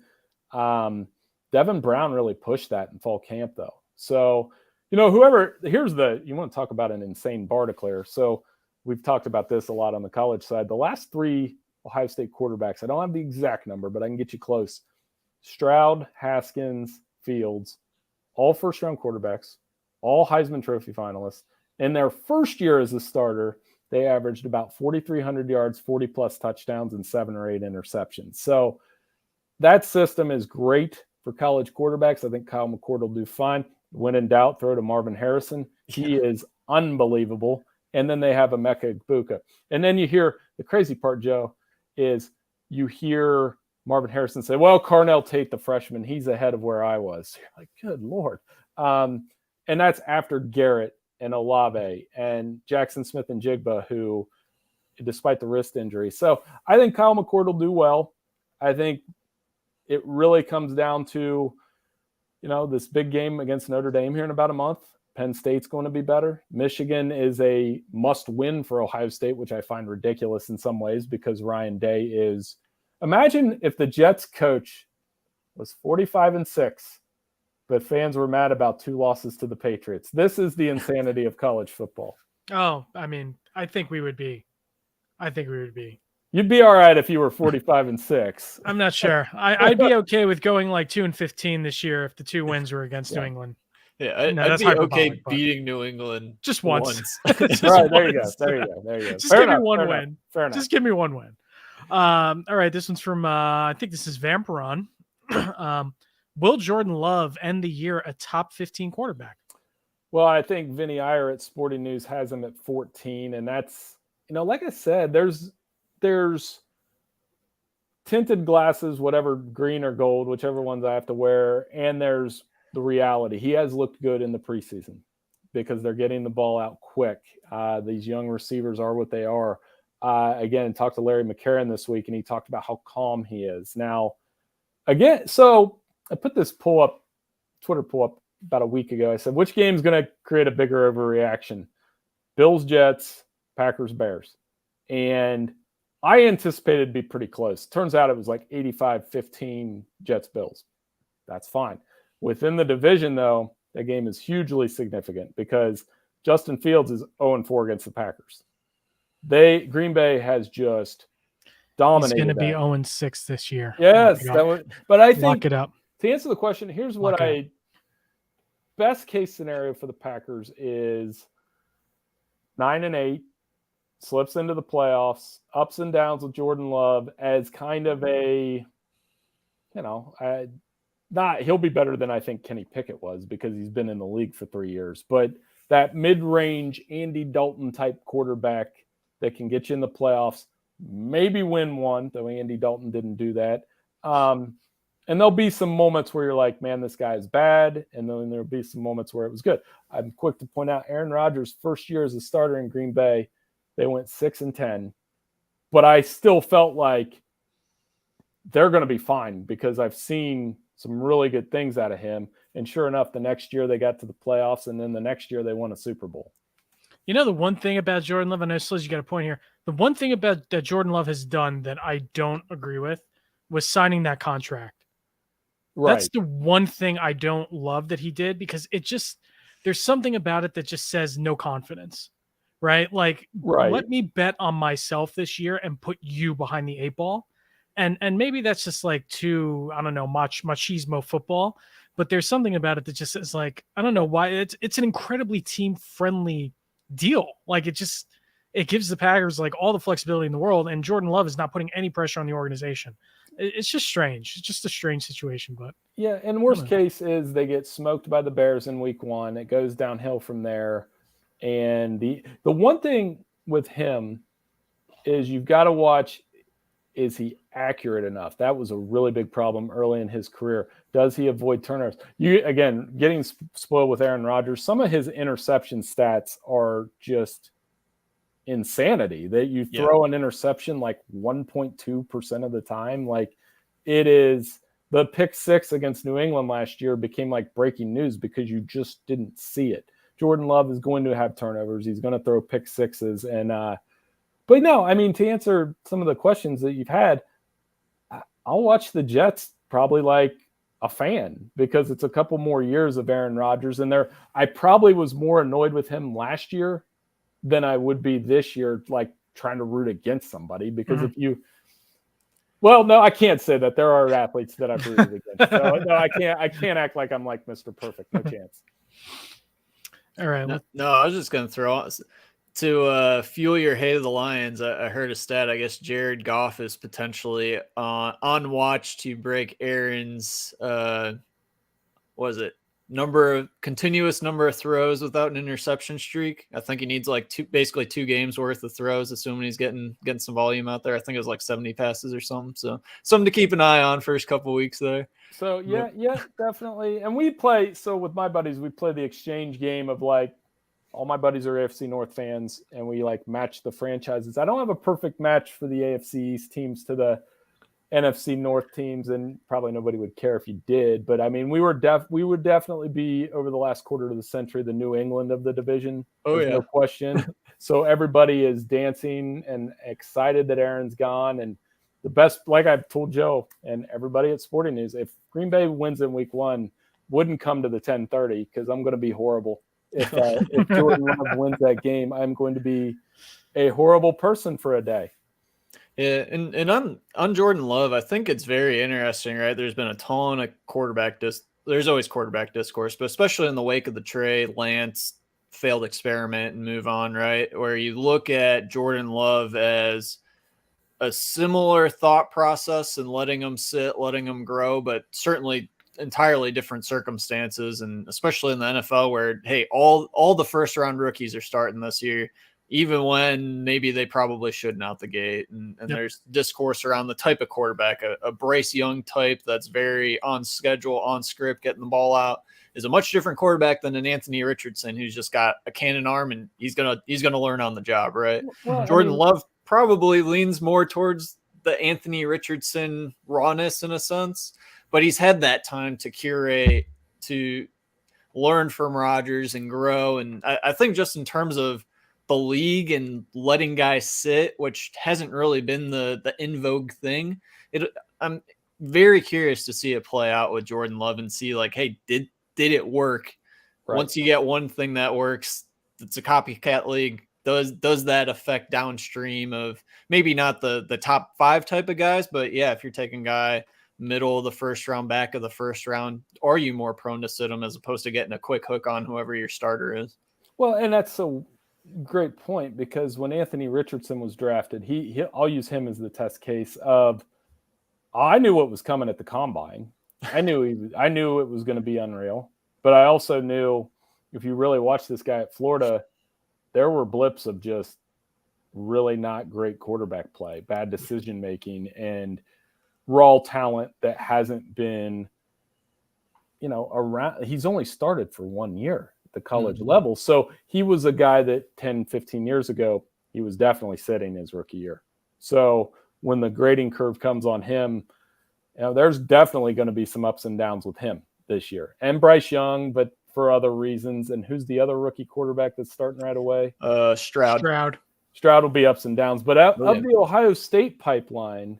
Devin Brown really pushed that in fall camp, though. So, you know, you want to talk about an insane bar to clear. So we've talked about this a lot on the college side. The last 3 Ohio State quarterbacks, I don't have the exact number, but I can get you close. Stroud, Haskins, Fields, all first-round quarterbacks, all Heisman Trophy finalists. In their first year as a starter, they averaged about 4,300 yards, 40-plus touchdowns, and 7 or 8 interceptions. So that system is great for college quarterbacks. I think Kyle McCord will do fine. When in doubt, throw to Marvin Harrison. He is unbelievable. And then they have Emeka Egbuka. And then you hear the crazy part, Joe, is you hear Marvin Harrison say, well, Carnell Tate, the freshman, he's ahead of where I was. You're like, good Lord. And that's after Garrett and Olave and Jackson Smith and Jigba, who, despite the wrist injury. So I think Kyle McCord will do well. I think it really comes down to, you know, this big game against Notre Dame here in about a month. Penn State's going to be better. Michigan is a must-win for Ohio State, which I find ridiculous in some ways because Ryan Day is. Imagine if the Jets coach was 45-6, but fans were mad about 2 losses to the Patriots. This is the insanity of college football. Oh, I mean, I think we would be. You'd be all right if you were 45-6. I'm not sure. I'd be okay with going like 2-15 this year if the 2 wins were against New England. Yeah, I'd that's be okay hyperbolic, but- beating New England Just once. Just All right, there you go. once. There you go. There you go. Just Fair give me enough, one fair win. enough, fair enough. Just give me one win. All right, this one's from I think this is Vampiron. Will Jordan Love end the year a top 15 quarterback? Well, I think Vinny Iyer at Sporting News has him at 14, and that's, like I said, there's tinted glasses, whatever, green or gold, whichever ones I have to wear, and there's the reality. He has looked good in the preseason because they're getting the ball out quick. These young receivers are what they are. Again, talked to Larry McCarron this week, and he talked about how calm he is. Now, again, so I put this Twitter pull up about a week ago. I said, which game is going to create a bigger overreaction? Bills, Jets, Packers, Bears. And I anticipated it'd be pretty close. Turns out it was like 85-15 Jets, Bills. That's fine. Within the division, though, that game is hugely significant because Justin Fields is 0-4 against the Packers. Green Bay has just dominated. He's going to be that. 0-6 this year. Yes, but I think lock it up. To answer the question, here's what best case scenario for the Packers is 9-8, slips into the playoffs, ups and downs with Jordan Love as kind of a, he'll be better than I think Kenny Pickett was because he's been in the league for 3 years, but that mid-range Andy Dalton type quarterback that can get you in the playoffs, maybe win one, though Andy Dalton didn't do that. And there'll be some moments where you're like, man, this guy is bad. And then there'll be some moments where it was good. I'm quick to point out Aaron Rodgers' first year as a starter in Green Bay, they went 6-10. But I still felt like they're going to be fine because I've seen some really good things out of him. And sure enough, the next year they got to the playoffs, and then the next year they won a Super Bowl. The one thing about Jordan Love, I know Sliz, you got a point here. The one thing about that Jordan Love has done that I don't agree with was signing that contract. Right. That's the one thing I don't love that he did because there's something about it that just says no confidence, right? Like, let me bet on myself this year and put you behind the 8 ball. And maybe that's just like too, I don't know, machismo football, but there's something about it that just is like, I don't know why it's an incredibly team friendly deal. Like it gives the Packers like all the flexibility in the world. And Jordan Love is not putting any pressure on the organization. It's just strange. It's just a strange situation, but yeah. And worst case is they get smoked by the Bears in week 1. It goes downhill from there. And the one thing with him is you've got to watch, is he accurate enough? That was a really big problem early in his career. Does he avoid turnovers? Again, getting spoiled with Aaron Rodgers, some of his interception stats are just insanity that you throw an interception like 1.2% of the time. Like it is the pick 6 against New England last year became like breaking news because you just didn't see it. Jordan Love is going to have turnovers. He's going to throw pick 6s. And, but no, I mean, to answer some of the questions that you've had, I'll watch the Jets probably like a fan because it's a couple more years of Aaron Rodgers. And I probably was more annoyed with him last year than I would be this year, like trying to root against somebody because well, no, I can't say that. There are athletes that I've rooted against. So, no, I can't act like I'm like Mr. Perfect. No chance. All right. No, I was just going to throw out to fuel your hate of the Lions. I heard a stat. I guess Jared Goff is potentially on watch to break Aaron's continuous number of throws without an interception streak. I think he needs like basically 2 games worth of throws, assuming he's getting some volume out there. I think it was like 70 passes or something. So something to keep an eye on first couple weeks there. So yeah, definitely. And with my buddies, we play the exchange game of like, all my buddies are AFC North fans and we like match the franchises. I don't have a perfect match for the AFC East teams to NFC North teams, and probably nobody would care if you did. But I mean, we would definitely be, over the last quarter of the century, the New England of the division. Oh, There's yeah. no question. So everybody is dancing and excited that Aaron's gone. And the best, like I've told Joe and everybody at Sporting News, if Green Bay wins in week 1, wouldn't come to the 10:30 because I'm going to be horrible. If Jordan Love wins that game, I'm going to be a horrible person for a day. Yeah, and on Jordan Love, I think it's very interesting, right? There's been a ton of there's always quarterback discourse, but especially in the wake of the Trey Lance failed experiment and move on, right? Where you look at Jordan Love as a similar thought process and letting him sit, letting him grow, but certainly entirely different circumstances. And especially in the NFL where, hey, all the first round rookies are starting this year, even when maybe they probably shouldn't out the gate. And Yep. There's discourse around the type of quarterback, a Bryce Young type that's very on schedule, on script, getting the ball out, is a much different quarterback than an Anthony Richardson who's just got a cannon arm and he's gonna learn on the job, right? Well, Jordan Love probably leans more towards the Anthony Richardson rawness in a sense, but he's had that time to curate, to learn from Rodgers and grow. And I think just in terms of the league and letting guys sit, which hasn't really been the in vogue thing, I'm very curious to see it play out with Jordan Love and see, like, hey, did it work? Right. Once you get one thing that works, it's a copycat league. Does that affect downstream of maybe not the top 5 type of guys, but yeah, if you're taking guy middle of the first round, back of the first round, are you more prone to sit him as opposed to getting a quick hook on whoever your starter is? Well, and that's a great point, because when Anthony Richardson was drafted, I'll use him as the test case of, I knew what was coming at the combine. I knew it was going to be unreal, but I also knew, if you really watch this guy at Florida, there were blips of just really not great quarterback play, bad decision making, and raw talent that hasn't been, around. He's only started for 1 year at the college level. So he was a guy that 10, 15 years ago, he was definitely sitting his rookie year. So when the grading curve comes on him, there's definitely going to be some ups and downs with him this year. And Bryce Young, but for other reasons. And who's the other rookie quarterback that's starting right away? Stroud. Stroud will be ups and downs. But of the Ohio State pipeline,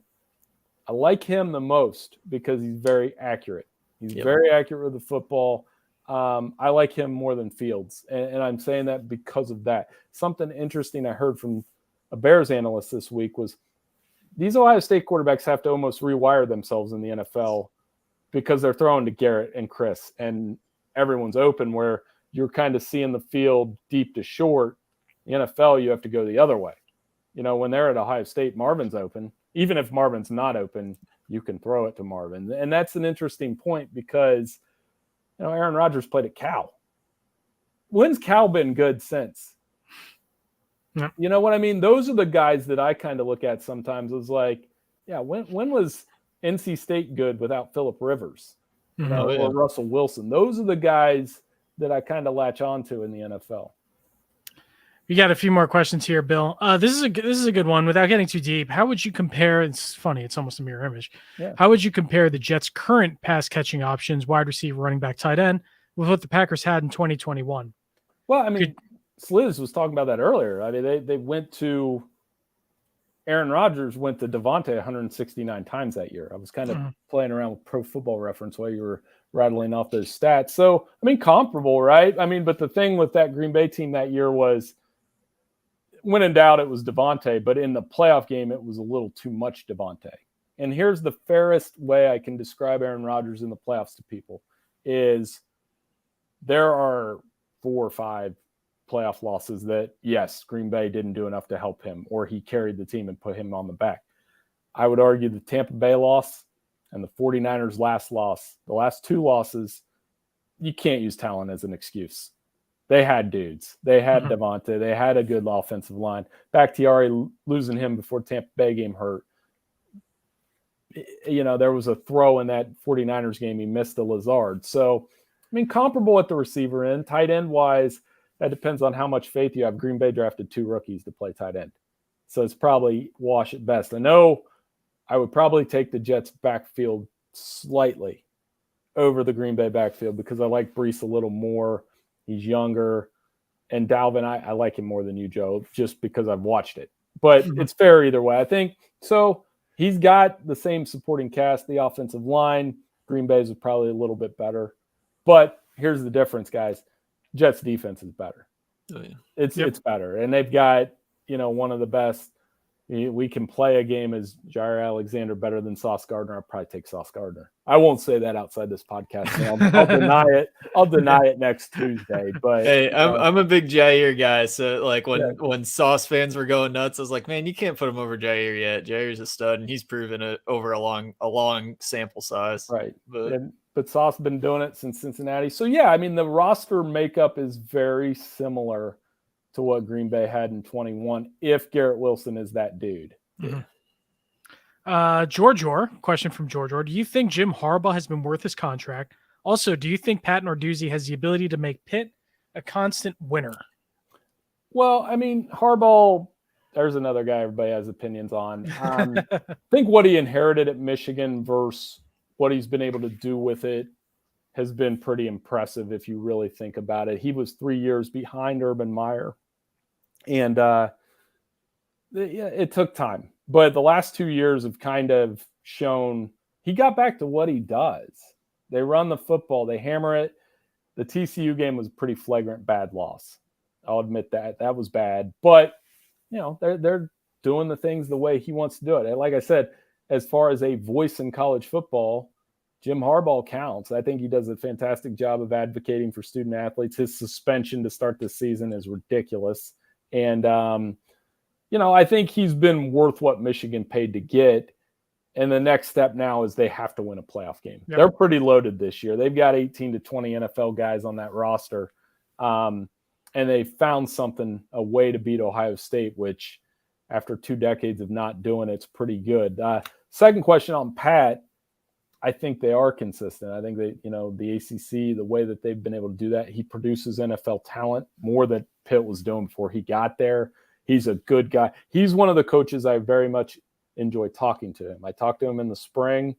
I like him the most because he's very accurate. He's very accurate with the football. I like him more than Fields. And I'm saying that because of that. Something interesting I heard from a Bears analyst this week was these Ohio State quarterbacks have to almost rewire themselves in the NFL because they're throwing to Garrett and Chris and everyone's open, where you're kind of seeing the field deep to short. The NFL, you have to go the other way. When they're at Ohio State, Marvin's open. Even if Marvin's not open, you can throw it to Marvin. And that's an interesting point because, Aaron Rodgers played at Cal. When's Cal been good since? Yep. You know what I mean? Those are the guys that I kind of look at sometimes as like, yeah, when was NC State good without Phillip Rivers or Russell Wilson? Those are the guys that I kind of latch onto in the NFL. We got a few more questions here, Bill. This is a good one. Without getting too deep, how would you compare? It's funny. It's almost a mirror image. Yeah. How would you compare the Jets' current pass catching options, wide receiver, running back, tight end, with what the Packers had in 2021? Well, I mean, Sliz was talking about that earlier. I mean, they went to Aaron Rodgers went to Devontae 169 times that year. I was kind of playing around with Pro Football Reference while you were rattling off those stats. So, I mean, comparable, right? I mean, but the thing with that Green Bay team that year was, when in doubt, it was Devontae, but in the playoff game, it was a little too much Devontae. And here's the fairest way I can describe Aaron Rodgers in the playoffs to people is there are 4 or 5 playoff losses that, yes, Green Bay didn't do enough to help him, or he carried the team and put him on the back. I would argue the Tampa Bay loss and the 49ers last loss, the last 2 losses, you can't use talent as an excuse. They had dudes. They had Devontae. They had a good offensive line. Bakhtiari, losing him before Tampa Bay game hurt. There was a throw in that 49ers game. He missed the Lazard. So, I mean, comparable at the receiver end. Tight end wise, that depends on how much faith you have. Green Bay drafted 2 rookies to play tight end. So it's probably wash at best. I know I would probably take the Jets backfield slightly over the Green Bay backfield because I like Brees a little more. He's younger. And Dalvin, I like him more than you, Joe, just because I've watched it. But it's fair either way. I think so. He's got the same supporting cast, the offensive line. Green Bay's is probably a little bit better. But here's the difference, guys. Jets defense is better. Oh, yeah. It's better. And they've got, one of the best. We can play a game as Jair Alexander better than Sauce Gardner. I'll probably take Sauce Gardner. I won't say that outside this podcast. I'll deny it. I'll deny it next Tuesday. But hey, I'm a big Jair guy. So like when Sauce fans were going nuts, I was like, man, you can't put him over Jair yet. Jair's a stud, and he's proven it over a long sample size. Right. But Sauce has been doing it since Cincinnati. So yeah, I mean the roster makeup is very similar to what Green Bay had in 21 if Garrett Wilson is that dude. George Orr, question from George Orr. Do you think Jim Harbaugh has been worth his contract? Also, do you think Pat Narduzzi has the ability to make Pitt a constant winner? Well, I mean, Harbaugh, there's another guy everybody has opinions on. I think what he inherited at Michigan versus what he's been able to do with it has been pretty impressive if you really think about it. He was 3 years behind Urban Meyer. And it took time. But the last 2 years have kind of shown he got back to what he does. They run the football. They hammer it. The TCU game was a pretty flagrant bad loss. I'll admit that. That was bad. But, they're doing the things the way he wants to do it. And like I said, as far as a voice in college football, Jim Harbaugh counts. I think he does a fantastic job of advocating for student athletes. His suspension to start the season is ridiculous. And, I think he's been worth what Michigan paid to get. And the next step now is they have to win a playoff game. Yep. They're pretty loaded this year. They've got 18 to 20 NFL guys on that roster. And they found a way to beat Ohio State, which after 2 decades of not doing it's pretty good. Second question on Pat. I think they are consistent. I think they, the ACC, the way that they've been able to do that, he produces NFL talent more than Pitt was doing before he got there. He's a good guy. He's one of the coaches I very much enjoy talking to him. I talked to him in the spring.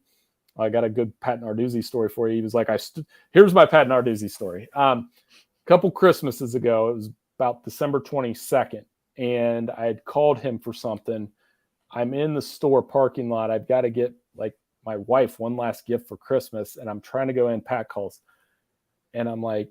I got a good Pat Narduzzi story for you. He was like, here's my Pat Narduzzi story. A couple Christmases ago, it was about December 22nd, and I had called him for something. I'm in the store parking lot. I've got to get my wife one last gift for Christmas, and I'm trying to go in. Pat calls, and I'm like,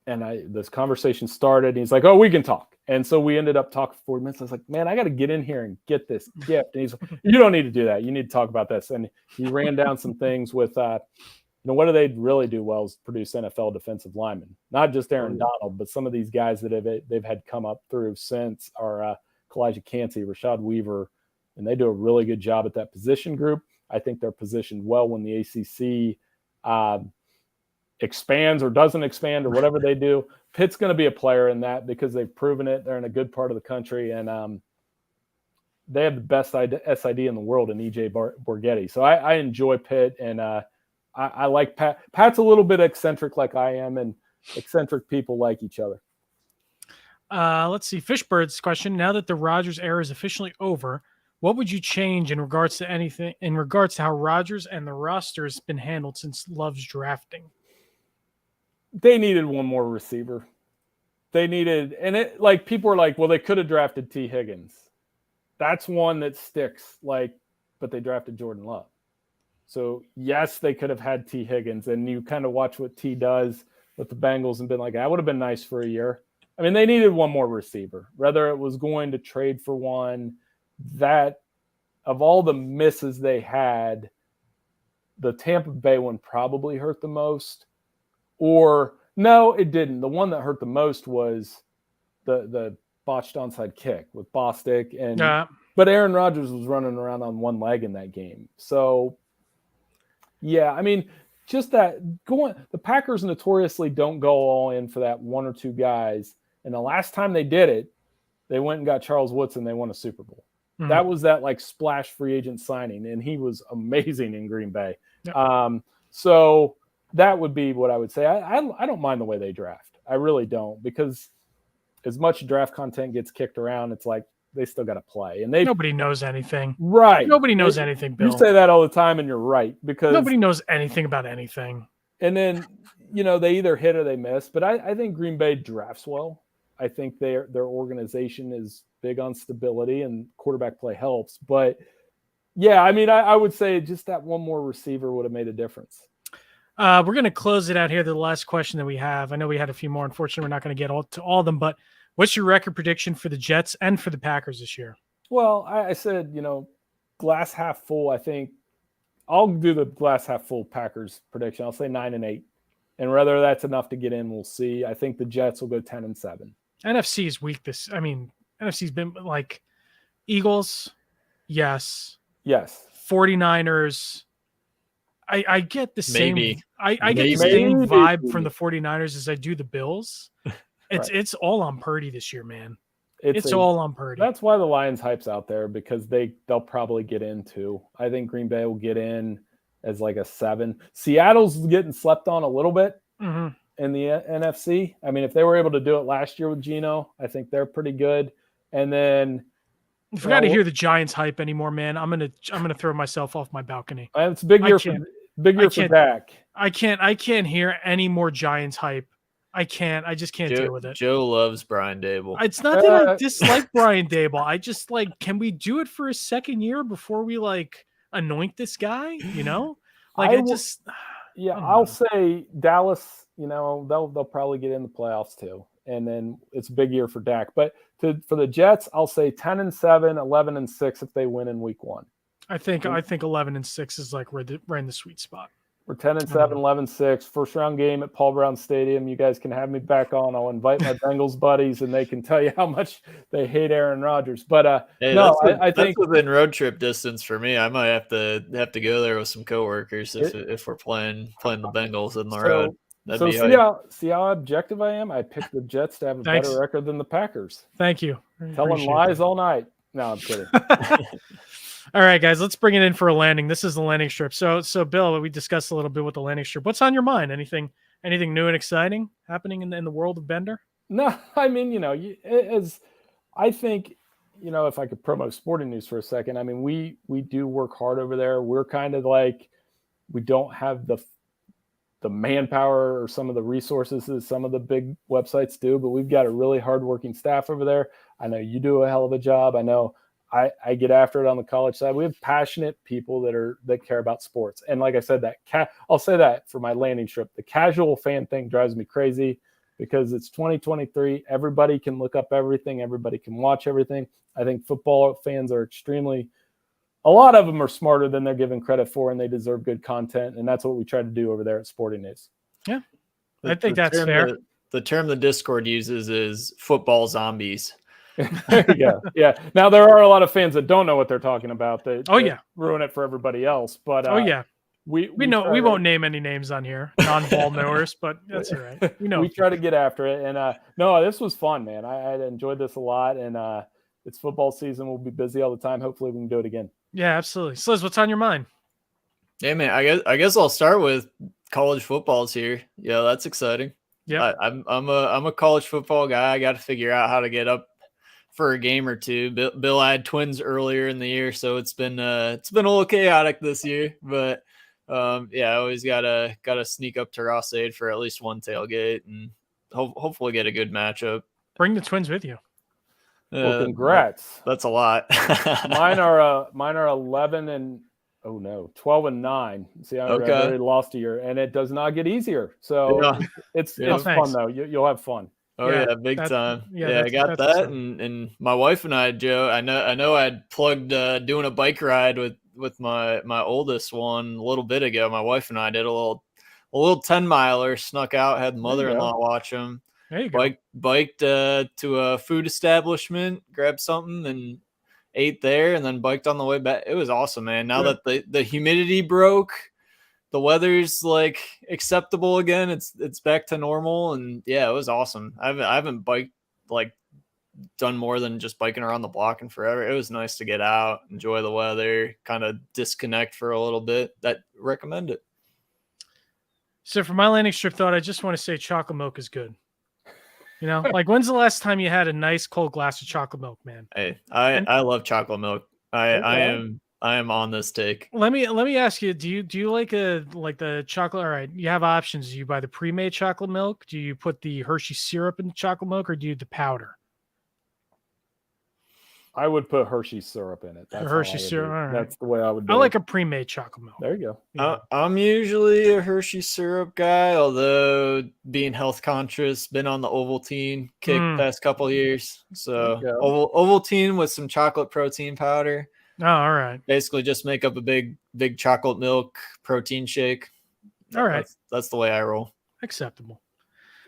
this conversation started, and he's like, oh, we can talk. And so we ended up talking for 40 minutes. I was like, man, I got to get in here and get this gift. And he's like, you don't need to do that. You need to talk about this. And he ran down some things with, what do they really do well is produce NFL defensive linemen, not just Aaron Donald, but some of these guys that they've had come up through since are Kalijah Cansey, Rashad Weaver, and they do a really good job at that position group. I think they're positioned well when the ACC expands or doesn't expand or whatever they do. Pitt's going to be a player in that because they've proven it. They're in a good part of the country, and they have the best SID in the world in EJ Borghetti. So I enjoy Pitt, and I like Pat. Pat's a little bit eccentric like I am, and eccentric people like each other. Let's see. Fishbird's question. Now that the Rodgers era is officially over, what would you change in regards to how Rodgers and the roster has been handled since Love's drafting? They needed one more receiver. People are like, well, they could have drafted T. Higgins. That's one that sticks, but they drafted Jordan Love. So yes, they could have had T. Higgins, and you kind of watch what T does with the Bengals and been like, that would have been nice for a year. I mean, they needed one more receiver, whether it was going to trade for one. That of all the misses they had, the Tampa Bay one probably hurt the most. Or no, it didn't. The one that hurt the most was the botched onside kick with Bostic, but Aaron Rodgers was running around on one leg in that game. So yeah, I mean, just that the Packers notoriously don't go all in for that one or two guys. And the last time they did it, they went and got Charles Woodson. They won a Super Bowl. Mm-hmm. That was that splash free agent signing, and he was amazing in Green Bay. Yep. So that would be what I would say. I don't mind the way they draft. I really don't, because as much draft content gets kicked around, it's like they still got to play, and they Nobody knows anything. right. Nobody knows anything, You Bill. say that all the time, and you're right because Nobody knows anything about anything. And then they either hit or they miss. But I think Green Bay drafts well. I think their organization is big on stability, and quarterback play helps. But yeah, I mean, I would say just that one more receiver would have made a difference. We're going to close it out here. The last question that we have. I know we had a few more. Unfortunately, we're not going to get to all of them. But what's your record prediction for the Jets and for the Packers this year? Well, I said, glass half full. I think I'll do the glass half full Packers prediction. I'll say 9-8. And whether that's enough to get in, we'll see. I think the Jets will go 10-7. NFC is weak. NFC's been like Eagles. Yes. 49ers. I get the same. Maybe. I get the same Maybe. vibe from the 49ers as I do the Bills. It's all on Purdy this year, man. It's all on Purdy. That's why the Lions hype's out there, because they'll probably get in too. I think Green Bay will get in as like a 7. Seattle's getting slept on a little bit in the NFC. I mean, if they were able to do it last year with Geno, I think they're pretty good. And then if we got to hear the Giants hype anymore, man, I'm gonna throw myself off my balcony. It's a big year for Dak. I can't hear any more Giants hype. I just can't deal with it. Joe loves Brian Dable. It's not that I dislike Brian Dable. I just can we do it for a second year before we anoint this guy? I'll say Dallas, they'll probably get in the playoffs too. And then it's a big year for Dak. But for the Jets, I'll say 10-7, 11-6 if they win in week 1. I think 11-6 is right in the sweet spot. We're 10-7, 11-6, first round game at Paul Brown Stadium. You guys can have me back on. I'll invite my Bengals buddies, and they can tell you how much they hate Aaron Rodgers. But I think that's within road trip distance for me. I might have to go there with some coworkers if we're playing the Bengals in the road. See how objective I am? I picked the Jets to have a better record than the Packers. Thank you. Telling lies all night. No, I'm kidding. All right, guys, let's bring it in for a landing. This is the landing strip. So Bill, we discussed a little bit with the landing strip. What's on your mind? Anything new and exciting happening in the world of Bender? No, I mean, as I think, if I could promote sporting news for a second, I mean, we do work hard over there. We're kind of we don't have the manpower or some of the resources that some of the big websites do, but we've got a really hardworking staff over there. I know you do a hell of a job. I know I get after it on the college side. We have passionate people that care about sports. And like I said, I'll say that for my landing strip, the casual fan thing drives me crazy because it's 2023. Everybody can look up everything. Everybody can watch everything. I think football fans are a lot of them are smarter than they're given credit for, and they deserve good content. And that's what we try to do over there at Sporting News. Yeah, I think that's fair. The term the Discord uses is football zombies. There you go. Yeah. Now there are a lot of fans that don't know what they're talking about. That ruin it for everybody else. But we know we won't name any names on here, non-ball knowers, but that's all right. We try to get after it. And no, this was fun, man. I enjoyed this a lot. And it's football season. We'll be busy all the time. Hopefully we can do it again. Yeah, absolutely. Sliz, what's on your mind? Hey man, I guess I'll start with college football's here. Yeah, that's exciting. Yeah, I'm a college football guy. I got to figure out how to get up for a game or two. Bill had twins earlier in the year, so it's been a little chaotic this year. But I always gotta sneak up to Ross-Ade for at least one tailgate and hopefully get a good matchup. Bring the twins with you. Well, congrats. That's a lot. Mine are 11 and 12 and 9. See, I already lost a year, and it does not get easier. So it's fun though. You'll have fun. Oh yeah, big time. Yeah, I got that, and my wife and I, Joe. I know I'd plugged doing a bike ride with my oldest one a little bit ago. My wife and I did a little 10-miler, snuck out, had mother-in-law watch them. There you go. Biked to a food establishment, grabbed something, and ate there, and then biked on the way back. It was awesome, man. Now that the humidity broke, the weather's acceptable again. It's back to normal, and yeah, it was awesome. I haven't biked done more than just biking around the block in forever. It was nice to get out, enjoy the weather, kind of disconnect for a little bit. That recommend it. So for my landing strip thought, I just want to say chocolate milk is good. You know, like when's the last time you had a nice cold glass of chocolate milk, man? Hey, And- I love chocolate milk. I Okay. am on this take. Let me ask you, do you like the chocolate? All right, you have options. Do you buy the pre-made chocolate milk? Do you put the Hershey syrup in the chocolate milk, or do you do the powder? I would put Hershey syrup in it. That's how Hershey I would do syrup, it. all right. That's the way I would do I like it. a pre-made chocolate milk. There you go. Yeah. I'm usually a Hershey syrup guy, although being health conscious, been on the Ovaltine kick past couple years. So There you go. Ovaltine with some chocolate protein powder. Oh, all right. Basically, just make up a big chocolate milk protein shake. All right. That's the way I roll. Acceptable.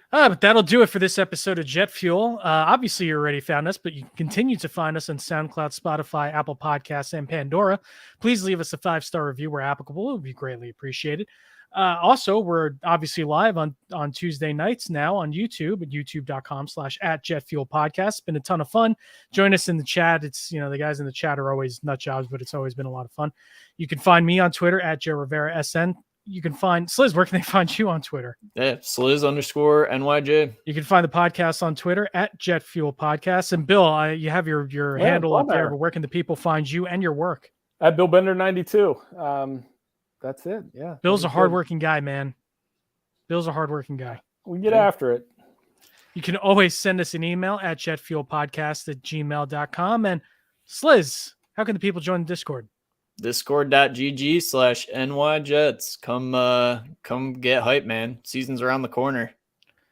But that'll do it for this episode of Jet Fuel. Obviously, you already found us, but you can continue to find us on SoundCloud, Spotify, Apple Podcasts, and Pandora. Please leave us a 5-star review where applicable. It would be greatly appreciated. Also, we're obviously live on Tuesday nights now on YouTube at youtube.com/@JetFuelPodcast. It's been a ton of fun. Join us in the chat. It's, the guys in the chat are always nut jobs, but it's always been a lot of fun. You can find me on Twitter at Joe Rivera SN. You can find Sliz. Where can they find you on Twitter? Yeah, Sliz_NYJ. You can find the podcast on Twitter at Jet Fuel Podcast. And Bill, you have your handle it's up on there, there. but where can the people find you and your work? At Bill Bender 92. That's it. Yeah. Bill's a Good. hardworking guy, man. Bill's a hardworking guy. We get Yeah. after it. You can always send us an email at jetfuelpodcast@gmail.com. And Sliz, how can the people join the Discord? Discord.gg/NYJets. Come get hype, man. Season's around the corner.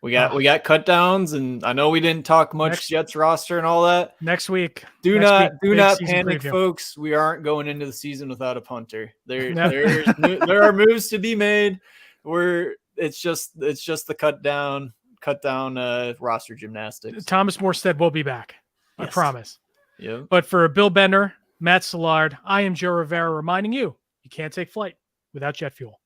We got cut downs, and I know we didn't talk much Next- Jets roster and all that. Next week. Do Next week, not big season panic, preview. folks. We aren't going into the season without a punter. There No. there are moves to be made. It's just the cut down roster gymnastics. Thomas Morstead will be back. I Yes. promise. Yep. But for Bill Bender, Matt Szilard, I am Joe Rivera reminding you, you can't take flight without jet fuel.